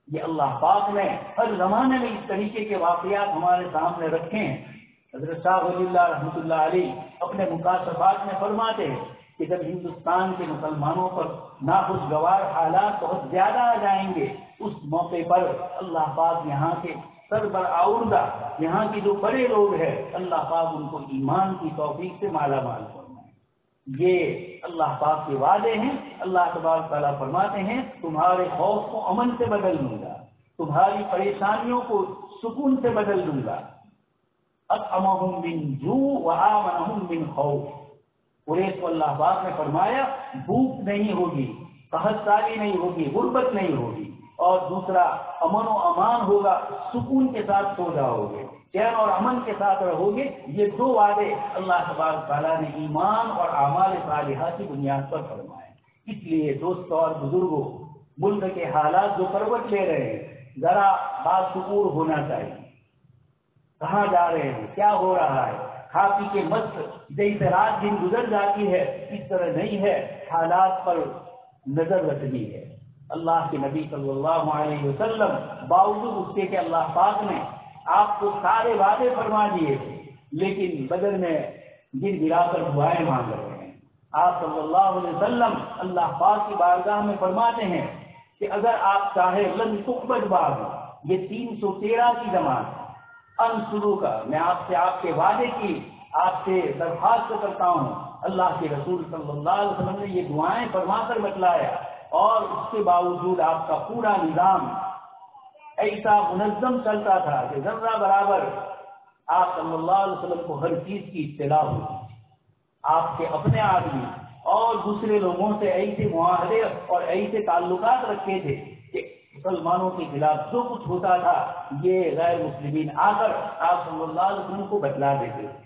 یہ اللہ پاک نے ہر زمانے میں اس طریقے کے واقعات ہمارے سامنے رکھے ہیں۔ حضرت شاہ ولی اللہ رحمۃ اللہ علیہ اپنے مکاشفات میں فرماتے ہیں کہ جب ہندوستان کے مسلمانوں پر ناخوشگوار حالات بہت زیادہ آ جائیں گے، اس موقع پر اللہ پاک یہاں کے سربراہ یہاں کے جو بڑے لوگ ہیں، اللہ پاک ان کو ایمان کی توفیق سے مالا مال فرمائے۔ یہ اللہ پاک کے وعدے ہیں۔ اللہ تبارک تعالیٰ فرماتے ہیں تمہارے خوف کو امن سے بدل دوں گا، تمہاری پریشانیوں کو سکون سے بدل دوں گا۔ اطعمہم من جوع وآمنہم من خوف۔ قریش کو اللہ پاک نے فرمایا بھوک نہیں ہوگی، قحط سالی نہیں ہوگی، غربت نہیں ہوگی، اور دوسرا امن و امان ہوگا، سکون کے ساتھ سو جاؤ گے، چین اور امن کے ساتھ رہو گے۔ یہ دو وعدے اللہ تبارک تعالیٰ نے ایمان اور اعمال صالحہ کی بنیاد پر فرمائے۔ اس لیے دوستوں اور بزرگوں، ملک کے حالات جو کروٹ لے رہے ہیں، ذرا باشعور ہونا چاہیے۔ کہاں جا رہے ہیں، کیا ہو رہا ہے؟ کھا پی کے مست جیسے رات دن گزر جاتی ہے، اس طرح نہیں ہے، حالات پر نظر رکھنی ہے۔ اللہ کے نبی صلی اللہ علیہ وسلم باوجود اس کے کہ اللہ پاک نے آپ کو سارے وعدے فرما دیے تھے، لیکن بدل میں گر گرا کر دعائیں مانگ رہے ہیں۔ آپ صلی اللہ علیہ وسلم اللہ پاک کی بارگاہ میں فرماتے ہیں کہ اگر آپ چاہے لن تقبل بعد، یہ 313 کی جماعت انصرو کا، میں آپ کے وعدے کی آپ سے درخواست کرتا ہوں۔ اللہ کے رسول صلی اللہ علیہ وسلم نے یہ دعائیں فرما کر بتلایا، اور اس کے باوجود آپ کا پورا نظام ایسا منظم چلتا تھا کہ ذرہ برابر آپ صلی اللہ علیہ وسلم کو ہر چیز کی اطلاع ہوتی۔ آپ کے اپنے آدمی اور دوسرے لوگوں سے ایسے معاہدے اور ایسے تعلقات رکھے تھے کہ مسلمانوں کے خلاف جو کچھ ہوتا تھا یہ غیر مسلمین آ کر آپ صلی اللہ علیہ وسلم کو بتلا دیتے تھے۔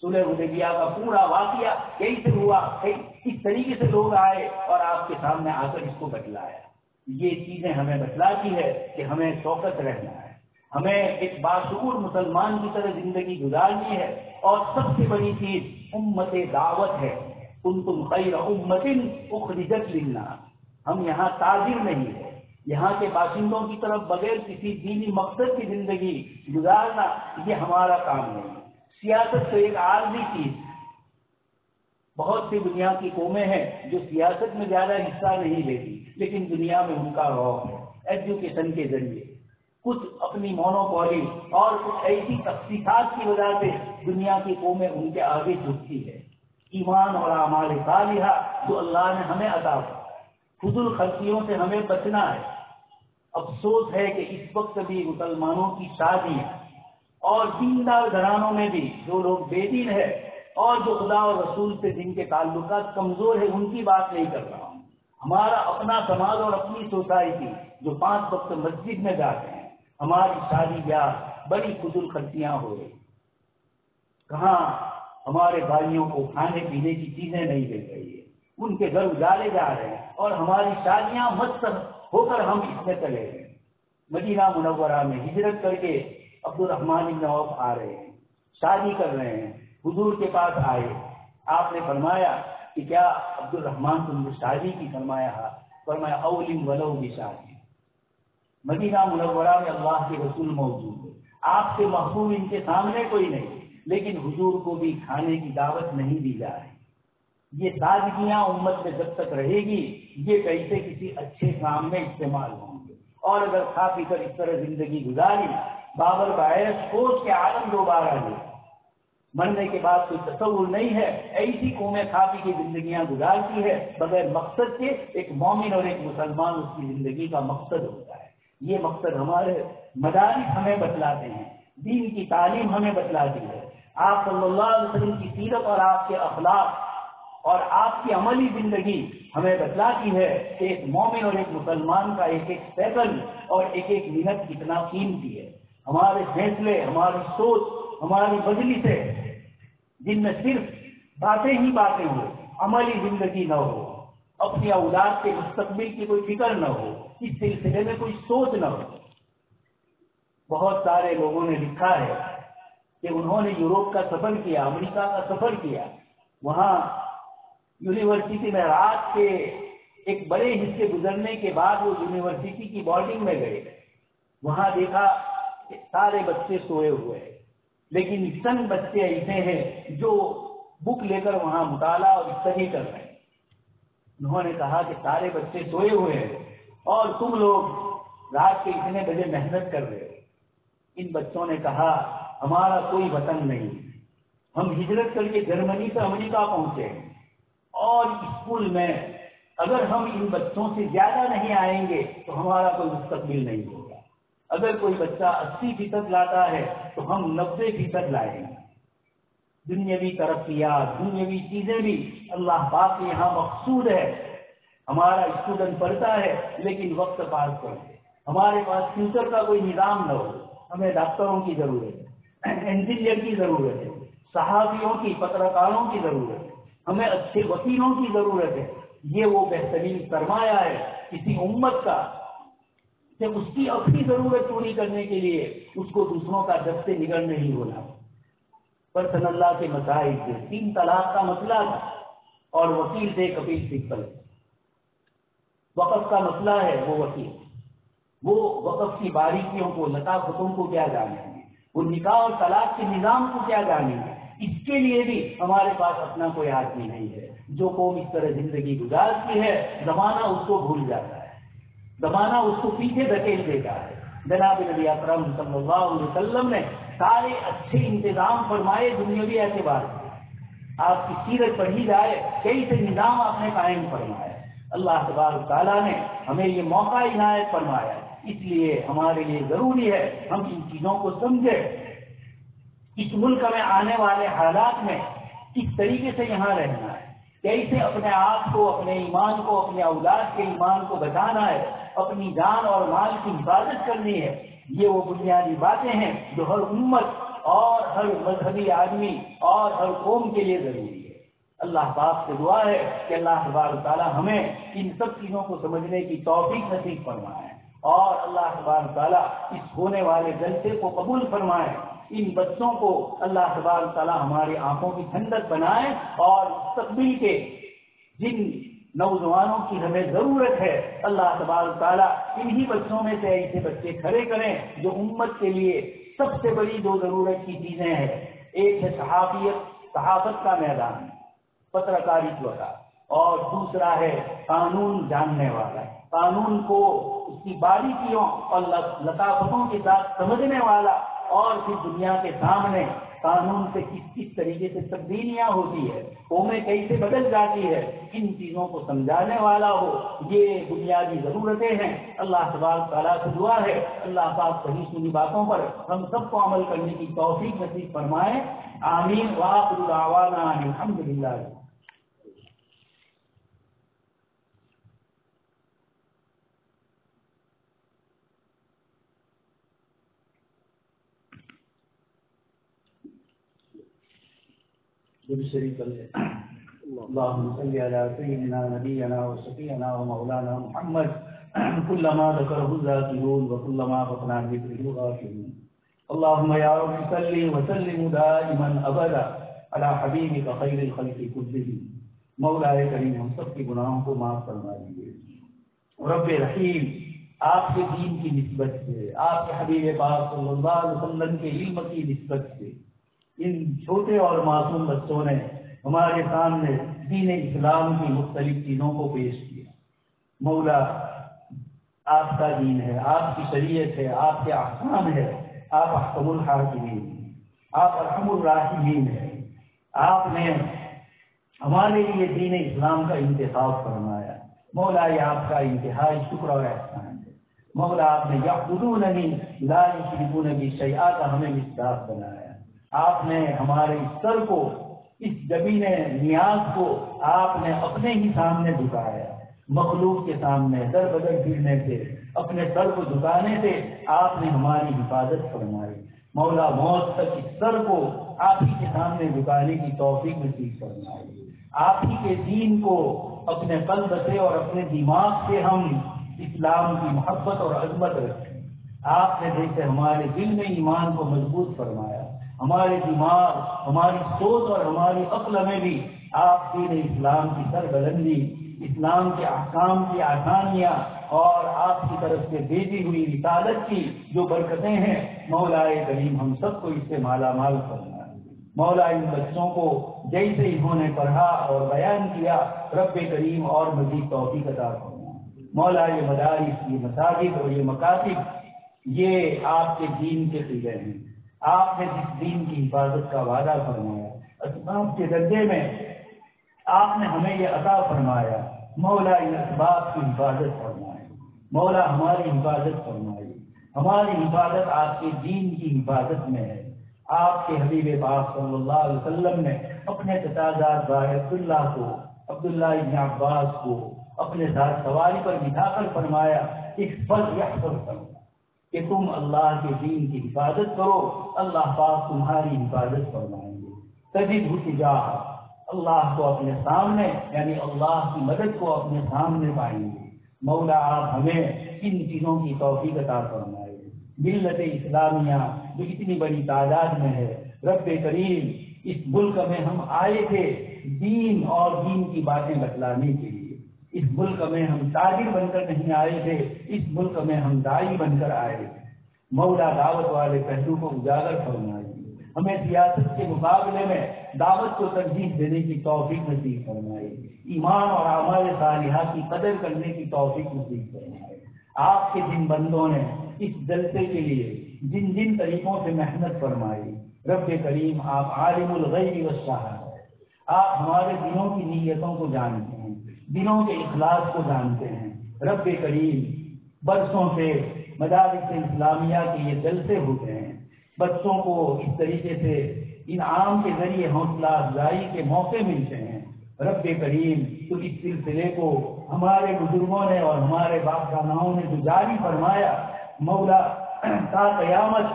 صلح حدیبیہ کا پورا واقعہ کیسے ہوا، اس طریقے سے لوگ آئے اور آپ کے سامنے آ کر اس کو بتلایا۔ یہ چیزیں ہمیں بتلاتی ہے کہ ہمیں شوکت رہنا ہے، ہمیں ایک باشعور مسلمان کی طرح زندگی گزارنی ہے، اور سب سے بڑی چیز امت دعوت ہے۔ کنتم خیر امت اخرجت للناس۔ ہم یہاں تاجر نہیں ہے، یہاں کے باشندوں کی طرف بغیر کسی دینی مقصد کی زندگی گزارنا یہ ہمارا کام نہیں ہے۔ سیاست تو ایک عارضی چیز ہے۔ بہت سی دنیا کی قومیں ہیں جو سیاست میں زیادہ حصہ نہیں لیتی، لیکن دنیا میں ان کا رعب ہے ایجوکیشن کے ذریعے، کچھ اپنی مونوپولی اور کچھ ایسی تخصیصات کی وجہ سے دنیا کی قومیں ان کے آگے جھکتی ہے۔ ایمان اور اعمال صالحہ جو اللہ نے ہمیں عطا کیا، فضول خرچیوں سے ہمیں بچنا ہے۔ افسوس ہے کہ اس وقت بھی مسلمانوں کی شادیاں اور دیندار گھرانوں میں بھی جو لوگ بے دین ہے اور جو خدا اور رسول سے جن کے تعلقات کمزور ہے، ان کی بات نہیں کر رہا ہوں۔ ہمارا اپنا سماج اور اپنی سوسائٹی جو 5 وقت مسجد میں جاتے ہیں، ہماری شادی بیاہ بڑی فضول خرچیاں ہو رہی۔ کہاں ہمارے بھائیوں کو کھانے پینے کی چیزیں نہیں مل رہی ہے، ان کے گھر اجالے جا رہے ہیں، اور ہماری شادیاں مست ہو کر ہم اس میں چلے گئے۔ مدینہ منورہ میں ہجرت کر کے عبد الرحمن بن عوف آ رہے ہیں، شادی کر رہے ہیں، حضور کے پاس آئے، آپ نے فرمایا کہ کیا عبد الرحمن تم نے شادی کی؟ فرمایا اولم ولو بشادی۔ مدینہ منورہ میں اللہ کے رسول موجود ہے، آپ سے محبوب ان کے سامنے کوئی نہیں، لیکن حضور کو بھی کھانے کی دعوت نہیں دی جا رہی۔ یہ سادگیاں امت میں جب تک رہے گی، یہ کیسے کسی اچھے کام میں استعمال ہوں گے؟ اور اگر کھا پی کر اس طرح زندگی گزاری، بابر کا عیش سوچ کے عالم دوبارہ لے، مرنے کے بعد کوئی تصور نہیں ہے۔ ایسی قومیں کھا پی کی زندگیاں گزارتی ہے بغیر مقصد کے۔ ایک مومن اور ایک مسلمان اس کی زندگی کا مقصد ہوتا ہے۔ یہ مقصد ہمارے مدارس ہمیں بتلاتے ہیں، دین کی تعلیم ہمیں بتلاتی ہے۔ آپ صلی اللہ علیہ وسلم کی سیرت اور آپ کے اخلاق اور آپ کی عملی زندگی ہمیں بتلاتی ہے کہ ایک مومن اور ایک مسلمان کا ایک ایک سیکنڈ اور ایک ایک منٹ کتنا قیمتی ہے۔ ہمارے فیصلے، ہماری سوچ، ہماری مجلس سے جن میں صرف باتیں ہی باتیں ہو، عملی زندگی نہ ہو، اپنی اولاد کے مستقبل کی کوئی فکر نہ ہو، اس سلسلے میں کوئی سوچ نہ ہو۔ بہت سارے لوگوں نے لکھا ہے کہ انہوں نے یوروپ کا سفر کیا، امریکہ کا سفر کیا، وہاں یونیورسٹی میں رات کے ایک بڑے حصے گزرنے کے بعد وہ یونیورسٹی کی بورڈنگ میں گئے. وہاں دیکھا کہ سارے بچے سوئے ہوئے ہیں، لیکن چند بچے ایسے ہیں جو بک لے کر وہاں مطالعہ اور اسٹڈی کر رہے ہیں. انہوں نے کہا کہ سارے بچے سوئے ہوئے ہیں اور تم لوگ رات کے اتنے بجے محنت کر رہے ہو. ان بچوں نے کہا ہمارا کوئی وطن نہیں، ہم ہجرت کر کے جرمنی سے امریکہ پہنچے اور اسکول میں اگر ہم ان بچوں سے زیادہ نہیں آئیں گے تو ہمارا کوئی مستقبل نہیں ہوگا. اگر کوئی بچہ 80% لاتا ہے تو ہم 90% لائیں گے. دنیاوی ترقیات، دنیاوی چیزیں بھی اللہ پاک کے یہاں مقصود ہے. ہمارا اسٹوڈنٹ پڑھتا ہے لیکن وقت پاس کرتے، ہمارے پاس فیوچر کا کوئی نظام نہ ہو. ہمیں ڈاکٹروں کی ضرورت ہے، انجینئر کی ضرورت ہے، صحافیوں کی، پترکاروں کی ضرورت ہے، ہمیں اچھے وکیلوں کی ضرورت ہے. یہ وہ بہترین سرمایہ ہے کسی امت کا کہ اس کی اپنی ضرورت پوری کرنے کے لیے اس کو دوسروں کا دست سے نگل نہیں ہونا. پرسن اللہ کے مسائل سے 3 طلاق کا مسئلہ تھا اور وکیل تھے کپیل سبل. وقف کا مسئلہ ہے، وہ وکیل وہ وقف کی باریکیوں کو، لطافتوں کو کیا جانیں گے، وہ نکاح اور طلاق کے نظام کو کیا جانیں گے. اس کے لیے بھی ہمارے پاس اپنا کوئی آدمی نہیں ہے. جو قوم اس طرح زندگی گزارتی ہے زمانہ اس کو بھول جاتا ہے، زمانہ اس کو پیچھے دھکیل دیتا ہے. جناب نبی اکرم صلی اللہ علیہ وسلم نے سارے اچھے انتظام فرمائے دنیاوی اعتبار سے. آپ کی سیرت پڑھی جائے کئی سے نظام آپ نے قائم فرمایا. اللہ تبارک تعالیٰ نے ہمیں یہ موقع عنایت فرمایا. اس لیے ہمارے لیے ضروری ہے ہم ان چیزوں کو سمجھیں. اس ملک میں آنے والے حالات میں کس طریقے سے یہاں رہنا ہے، کیسے اپنے آپ کو، اپنے ایمان کو، اپنے اولاد کے ایمان کو بچانا ہے، اپنی جان اور مال کی حفاظت کرنی ہے. یہ وہ بنیادی باتیں ہیں جو ہر امت اور ہر مذہبی آدمی اور ہر قوم کے لیے ضروری ہے. اللہ پاک سے دعا ہے کہ اللہ تبارک تعالیٰ ہمیں ان سب چیزوں کو سمجھنے کی توفیق نصیب فرمائے اور اللہ تبارک تعالیٰ اس ہونے والے جلسے کو قبول فرمائے. ان بچوں کو اللہ تبارک تعالیٰ ہماری آنکھوں کی ٹھنڈک بنائے اور مستقبل کے جن نوجوانوں کی ہمیں ضرورت ہے اللہ تبارک تعالیٰ انہی بچوں میں سے ایسے بچے کھڑے کریں جو امت کے لیے سب سے بڑی 2 ضرورت کی چیزیں ہیں. ایک ہے صحافت کا میدان، پترکاریتو کا، اور دوسرا ہے قانون جاننے والا، قانون کو اس کی باریکیوں اور لطافتوں کے ساتھ سمجھنے والا، اور پھر دنیا کے سامنے قانون سے کس طریقے سے تبدیلیاں ہوتی ہے، قومیں کیسے بدل جاتی ہے، ان چیزوں کو سمجھانے والا ہو. یہ بنیادی ضرورتیں ہیں. اللہ تبارک تعالیٰ سے دعا ہے اللہ پاک صحیح سنی باتوں پر ہم سب کو عمل کرنے کی توفیق نصیب فرمائے. آمین. وآخر دعوانا الحمد للہ. شریف اللهم صل على سيدنا نبينا وشفيعنا ومولانا محمد كلما ذكره الذاكرون وكلما غفل عن ذكره الغافلون. اللهم يا رب صل وسلم دائما ابدا على حبيبك خير الخلق كلهم. مولا کریم ہم سب کے گناہوں کو معاف فرما دیجیے. رب رحیم آپ کے دین کی نسبت سے، آپ کے حبیب پاک صلی اللہ علیہ وسلم کے علم کی نسبت سے ان چھوٹے اور معصوم بچوں نے ہمارے سامنے دین اسلام کی مختلف چیزوں کو پیش کیا. مولا آپ کا دین ہے، آپ کی شریعت ہے، آپ کے احکام ہے، آپ احکم الحاکمین ہیں، آپ ارحم الراحمین ہیں. آپ نے ہمارے لیے دین اسلام کا انتخاب فرمایا. مولا یہ آپ کا انتہائی شکر اور احسان ہے. مولا آپ نے یعبدوننی لا یشرکون بی شیئا کا ہمیں مصداق بنایا. آپ نے ہمارے سر کو، اس جبین نیاز کو آپ نے اپنے ہی سامنے جھکایا. مخلوق کے سامنے در بدر پھرنے سے، اپنے سر کو جھکانے سے آپ نے ہماری حفاظت فرمائی. مولا موت تک اس سر کو آپ ہی کے سامنے جھکانے کی توفیق نصیب فرمائی. آپ ہی کے دین کو اپنے قلب سے اور اپنے دماغ سے ہم اسلام کی محبت اور عظمت رکھیں. آپ نے جیسے ہمارے دل میں ایمان کو مضبوط فرمایا، ہمارے دماغ، ہماری سوچ اور ہماری عقل میں بھی آپ دین اسلام کی سربلندی، اسلام کے احکام کی آسانیاں اور آپ کی طرف سے بھیجی ہوئی رسالت کی جو برکتیں ہیں، مولا کریم ہم سب کو اس سے مالا مال فرمائے۔ مولا ان بچوں کو جیسے انہوں نے پڑھا اور بیان کیا، رب کریم اور مزید توفیق عطا فرمائے۔ مولا یہ مدارس، یہ مساجد اور یہ مکاتب، یہ آپ کے دین کے قلعے ہیں۔ آپ نے جس دین کی حفاظت کا وعدہ فرمایا، اسباب کے درجے میں آپ نے ہمیں یہ عطا فرمایا، مولا ان اسباب کی حفاظت فرمائے، مولا ہماری حفاظت فرمائے۔ ہماری حفاظت آپ کے دین کی حفاظت میں ہے۔ آپ کے حبیب پاک صلی اللہ علیہ وسلم نے اپنے چچازاد بھائی عبداللہ ابن عباس کو اپنے ساتھ سواری پر بٹھا کر فرمایا، احفظ یحفظ کرو، کہ تم اللہ کے دین کی حفاظت کرو، اللہ پاک تمہاری حفاظت فرمائیں گے۔ تجدہ تجاہ، اللہ کو اپنے سامنے، یعنی اللہ کی مدد کو اپنے سامنے پائیں گے۔ مولا آپ ہمیں ان چیزوں کی توفیق عطا فرمائے۔ ملت اسلامیہ جو اتنی بڑی تعداد میں ہے، رب کریم اس ملک میں ہم آئے تھے دین اور دین کی باتیں بتلانے کے لیے۔ اس ملک میں ہم تاجر بن کر نہیں آئے تھے، اس ملک میں ہم داعی بن کر آئے تھے۔ مولا دعوت والے پہلو کو اجاگر فرمائے، ہمیں سیاست کے مقابلے میں دعوت کو ترجیح دینے کی توفیق نصیب فرمائے، ایمان اور اعمال صالحہ کی قدر کرنے کی توفیق نصیب فرمائے۔ آپ کے جن بندوں نے اس جلسے کے لیے جن جن طریقوں سے محنت فرمائی، رب کریم آپ عالم الغیب والشہادہ، آپ ہمارے دلوں کی نیتوں کو جانتے ہیں، دلوں کے اخلاص کو جانتے ہیں۔ رب کریم برسوں سے مدارس اسلامیہ کے یہ جلسے ہوتے ہیں، بچوں کو اس طریقے سے انعام کے ذریعے حوصلہ افزائی کے موقع ملتے ہیں۔ رب کریم تو اس سلسلے کو ہمارے بزرگوں نے اور ہمارے باپ داناؤں نے جو جاری فرمایا، مولا تا قیامت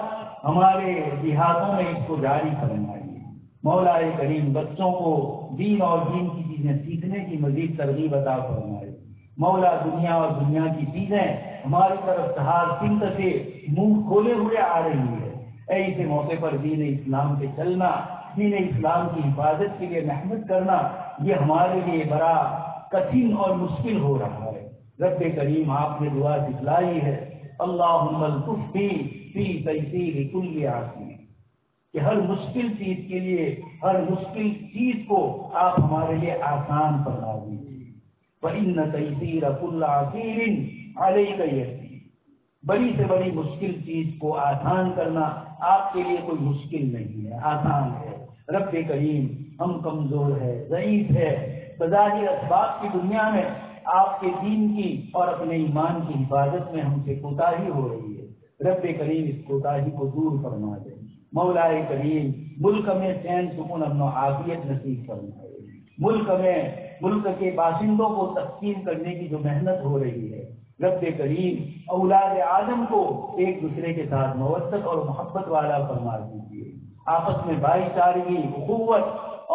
ہمارے دیہاتوں میں اس کو جاری فرمائیے۔ مولا کریم بچوں کو دین اور دین کی چیزیں سیکھنے کی مزید ترغیب عطا فرمائے۔ مولا دنیا اور دنیا کی چیزیں ہماری طرف ہر سمت سے منہ کھولے ہوئے آ رہی ہے، ایسے موقع پر دین اسلام پہ چلنا، دین اسلام کی حفاظت کے لیے محنت کرنا، یہ ہمارے لیے بڑا کٹھن اور مشکل ہو رہا ہے۔ رب کریم آپ نے دعا سکھلائی ہے، اللہم الطف فی تیسیر کل عاصم، کہ ہر مشکل چیز کے لیے، ہر مشکل چیز کو آپ ہمارے لیے آسان فرما دیجیے۔ وَإِنَّ تَيْسِيرَ كُلِّ عَسِيرٍ عَلَيْكَ يَسِيرٌ، بڑی سے بڑی مشکل چیز کو آسان کرنا آپ کے لیے کوئی مشکل نہیں ہے، آسان ہے۔ رب کریم ہم کمزور ہے، ضعیف ہے، بظاہر اسباب کی دنیا میں آپ کے دین کی اور اپنے ایمان کی حفاظت میں ہم سے کوتاہی ہو رہی ہے۔ رب کریم اس کوتاہی کو دور فرما دے۔ مولا کریم ملک میں چین سکون امن و عافیت نصیب فرمائے۔ ملک کے باشندوں کو تقسیم کرنے کی جو محنت ہو رہی ہے، رب کریم اولاد آدم کو ایک دوسرے کے ساتھ مودت اور محبت والا فرما دیجیے۔ آپس میں بھائی چارگی، اخوت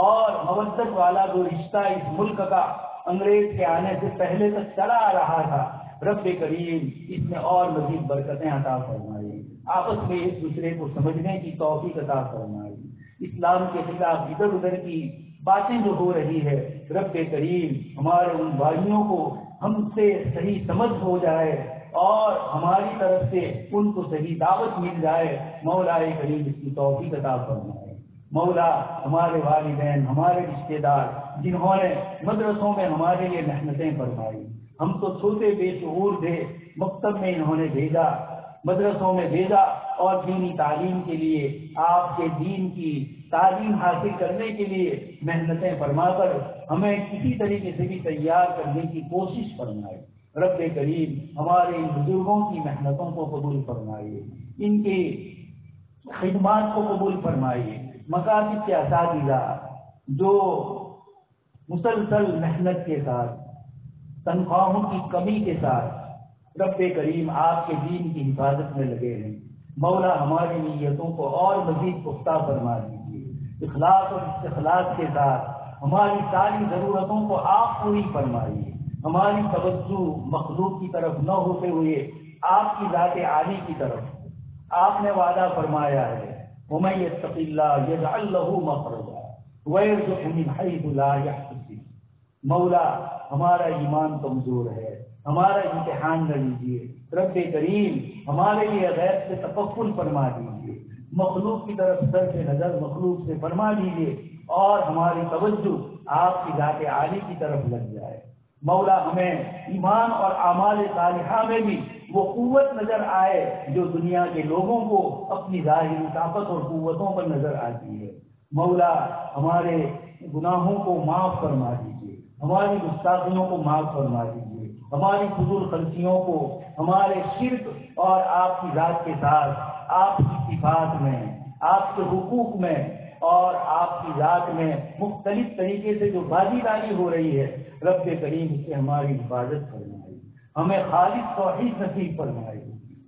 اور مودت والا جو رشتہ اس ملک کا انگریز کے آنے سے پہلے تک چلا آ رہا تھا، رب کریم اس میں اور مزید برکتیں عطا فرمائے، آپس میں ایک دوسرے کو سمجھنے کی توفیق عطا فرمائے۔ اسلام کے خلاف ادھر ادھر کی باتیں جو ہو رہی ہے، رب کریم ہمارے ان بھائیوں کو ہم سے صحیح سمجھ ہو جائے اور ہماری طرف سے ان کو صحیح دعوت مل جائے۔ مولا کریم اس کی توفیق عطا فرمائے۔ مولا ہمارے والدین، ہمارے رشتے دار جنہوں نے مدرسوں میں ہمارے لیے محنتیں فرمائی، ہم تو چھوٹے بے شعور تھے، مکتب میں انہوں نے بھیجا، مدرسوں میں بھیجا اور دینی تعلیم کے لیے، آپ کے دین کی تعلیم حاصل کرنے کے لیے محنتیں فرما کر ہمیں کسی طریقے سے بھی تیار کرنے کی کوشش فرمائے۔ رب کریم ہمارے ان بزرگوں کی محنتوں کو قبول فرمائیے، ان کی خدمات کو قبول فرمائیے۔ مکاتب کے اساتذہ جو مسلسل محنت کے ساتھ، تنخواہوں کی کمی کے ساتھ رب کریم آپ کے دین کی حفاظت میں لگے ہیں، مولا ہماری نیتوں کو اور مزید پختہ فرما دیجیے، اخلاص اور استخلاص کے ساتھ ہماری ساری ضرورتوں کو آپ پوری فرمائیے، ہماری توجہ مخلوق کی طرف نہ ہوتے ہوئے آپ کی ذات عالی کی طرف۔ آپ نے وعدہ فرمایا ہے، وَمَن يَتَّقِ اللَّهَ يَجْعَل لَّهُ مَخْرَجًا، وَيَرْزُقْهُ مِنْ حَيْثُ لَا يَحْتَسِبُ۔ مولا ہمارا ایمان کمزور ہے، ہمارا امتحان نہ لیجیے، رب کریم ہمارے لیے غیب سے تفکر فرما دیجیے، مخلوق کی طرف صرف نظر مخلوق سے فرما دیجیے، اور ہماری توجہ آپ کی ذات عالی کی طرف لگ جائے۔ مولا ہمیں ایمان اور اعمال صالحہ میں بھی وہ قوت نظر آئے جو دنیا کے لوگوں کو اپنی ظاہری طاقت اور قوتوں پر نظر آتی ہے۔ مولا ہمارے گناہوں کو معاف فرما دیجیے، ہماری گستاخیوں کو معاف فرما دیجیے، ہماری فضول خرچیوں کو، ہمارے شرک اور آپ کی ذات کے ساتھ آپ کی صفات میں، آپ کے حقوق میں اور آپ کی ذات میں مختلف طریقے سے جو بازی داری ہو رہی ہے، رب کریم سے ہماری حفاظت فرمائی، ہمیں خالص توحید نصیب فرمائی۔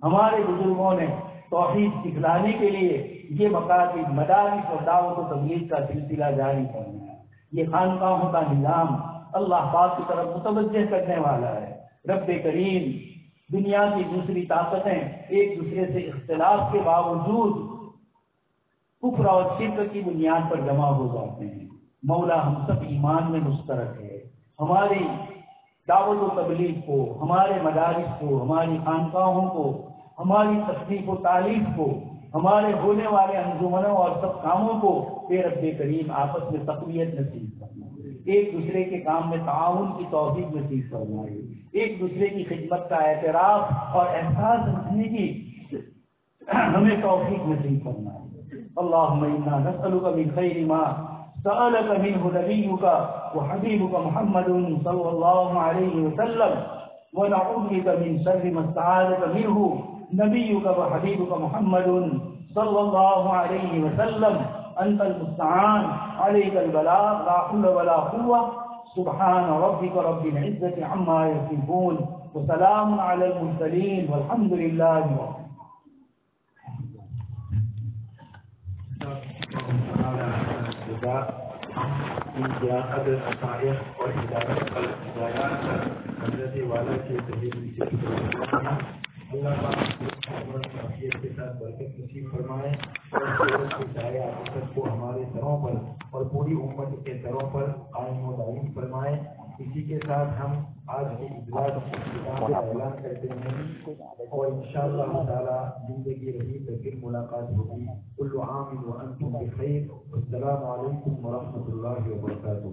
ہمارے بزرگوں نے توحید سکھلانے کے لیے یہ مکاتب، مدارس اور دعوت و تبلیغ کا سلسلہ جاری فرمایا۔ یہ خانقاہوں کا نظام اللہ پاک کی طرف متوجہ کرنے والا ہے۔ رب کریم دنیا کی دوسری طاقتیں ایک دوسرے سے اختلاف کے باوجود کفر اور شرک کی بنیاد پر جمع ہو جاتے ہیں۔ مولا ہم سب ایمان میں مشترک ہے، ہماری دعوت و تبلیغ کو، ہمارے مدارس کو، ہماری خانقاہوں کو، ہماری تصنیف و تعلیف کو، ہمارے ہونے والے انجمنوں اور سب کاموں کو رب کریم آپس میں تقویت نصیب فرمائے، ایک دوسرے کے کام میں تعاون کی توفیق نصیب فرمائے، ایک دوسرے کی خدمت کا اعتراف اور احساس رکھنے کی ہمیں توفیق نصیب فرمائے۔ اللهم انا نسألك من خير ما سألك منه نبيك وحبيبك محمد صلى الله عليه وسلم، ونعوذ بك من شر ما استعاذك منه نبيك وحبيبك محمد صلى الله عليه وسلم، أنت المستعان عليك البلاغ، لا حول ولا قوة، سبحان ربك رب العزة عما يصفون، وسلام على المرسلين، والحمد لله رب العالمين۔ ان کی قدر عطائق اور ہدایت پر ہدایات پر حضرت والا کے تحریر سے اللہ پاک کے ساتھ برکت نصیب فرمائے، اور کی سایہ عاطفت کو ہمارے سروں پر اور پوری امت کے سروں پر قائم و دائم فرمائے۔ اسی کے ساتھ ہم آج کے اجلاس کا اعلان کرتے ہیں، اور انشاءاللہ تعالی زندگی رہی تو پھر ملاقات ہوگی۔ کل عام وانتم بخیر، السلام علیکم ورحمۃ اللہ وبرکاتہ۔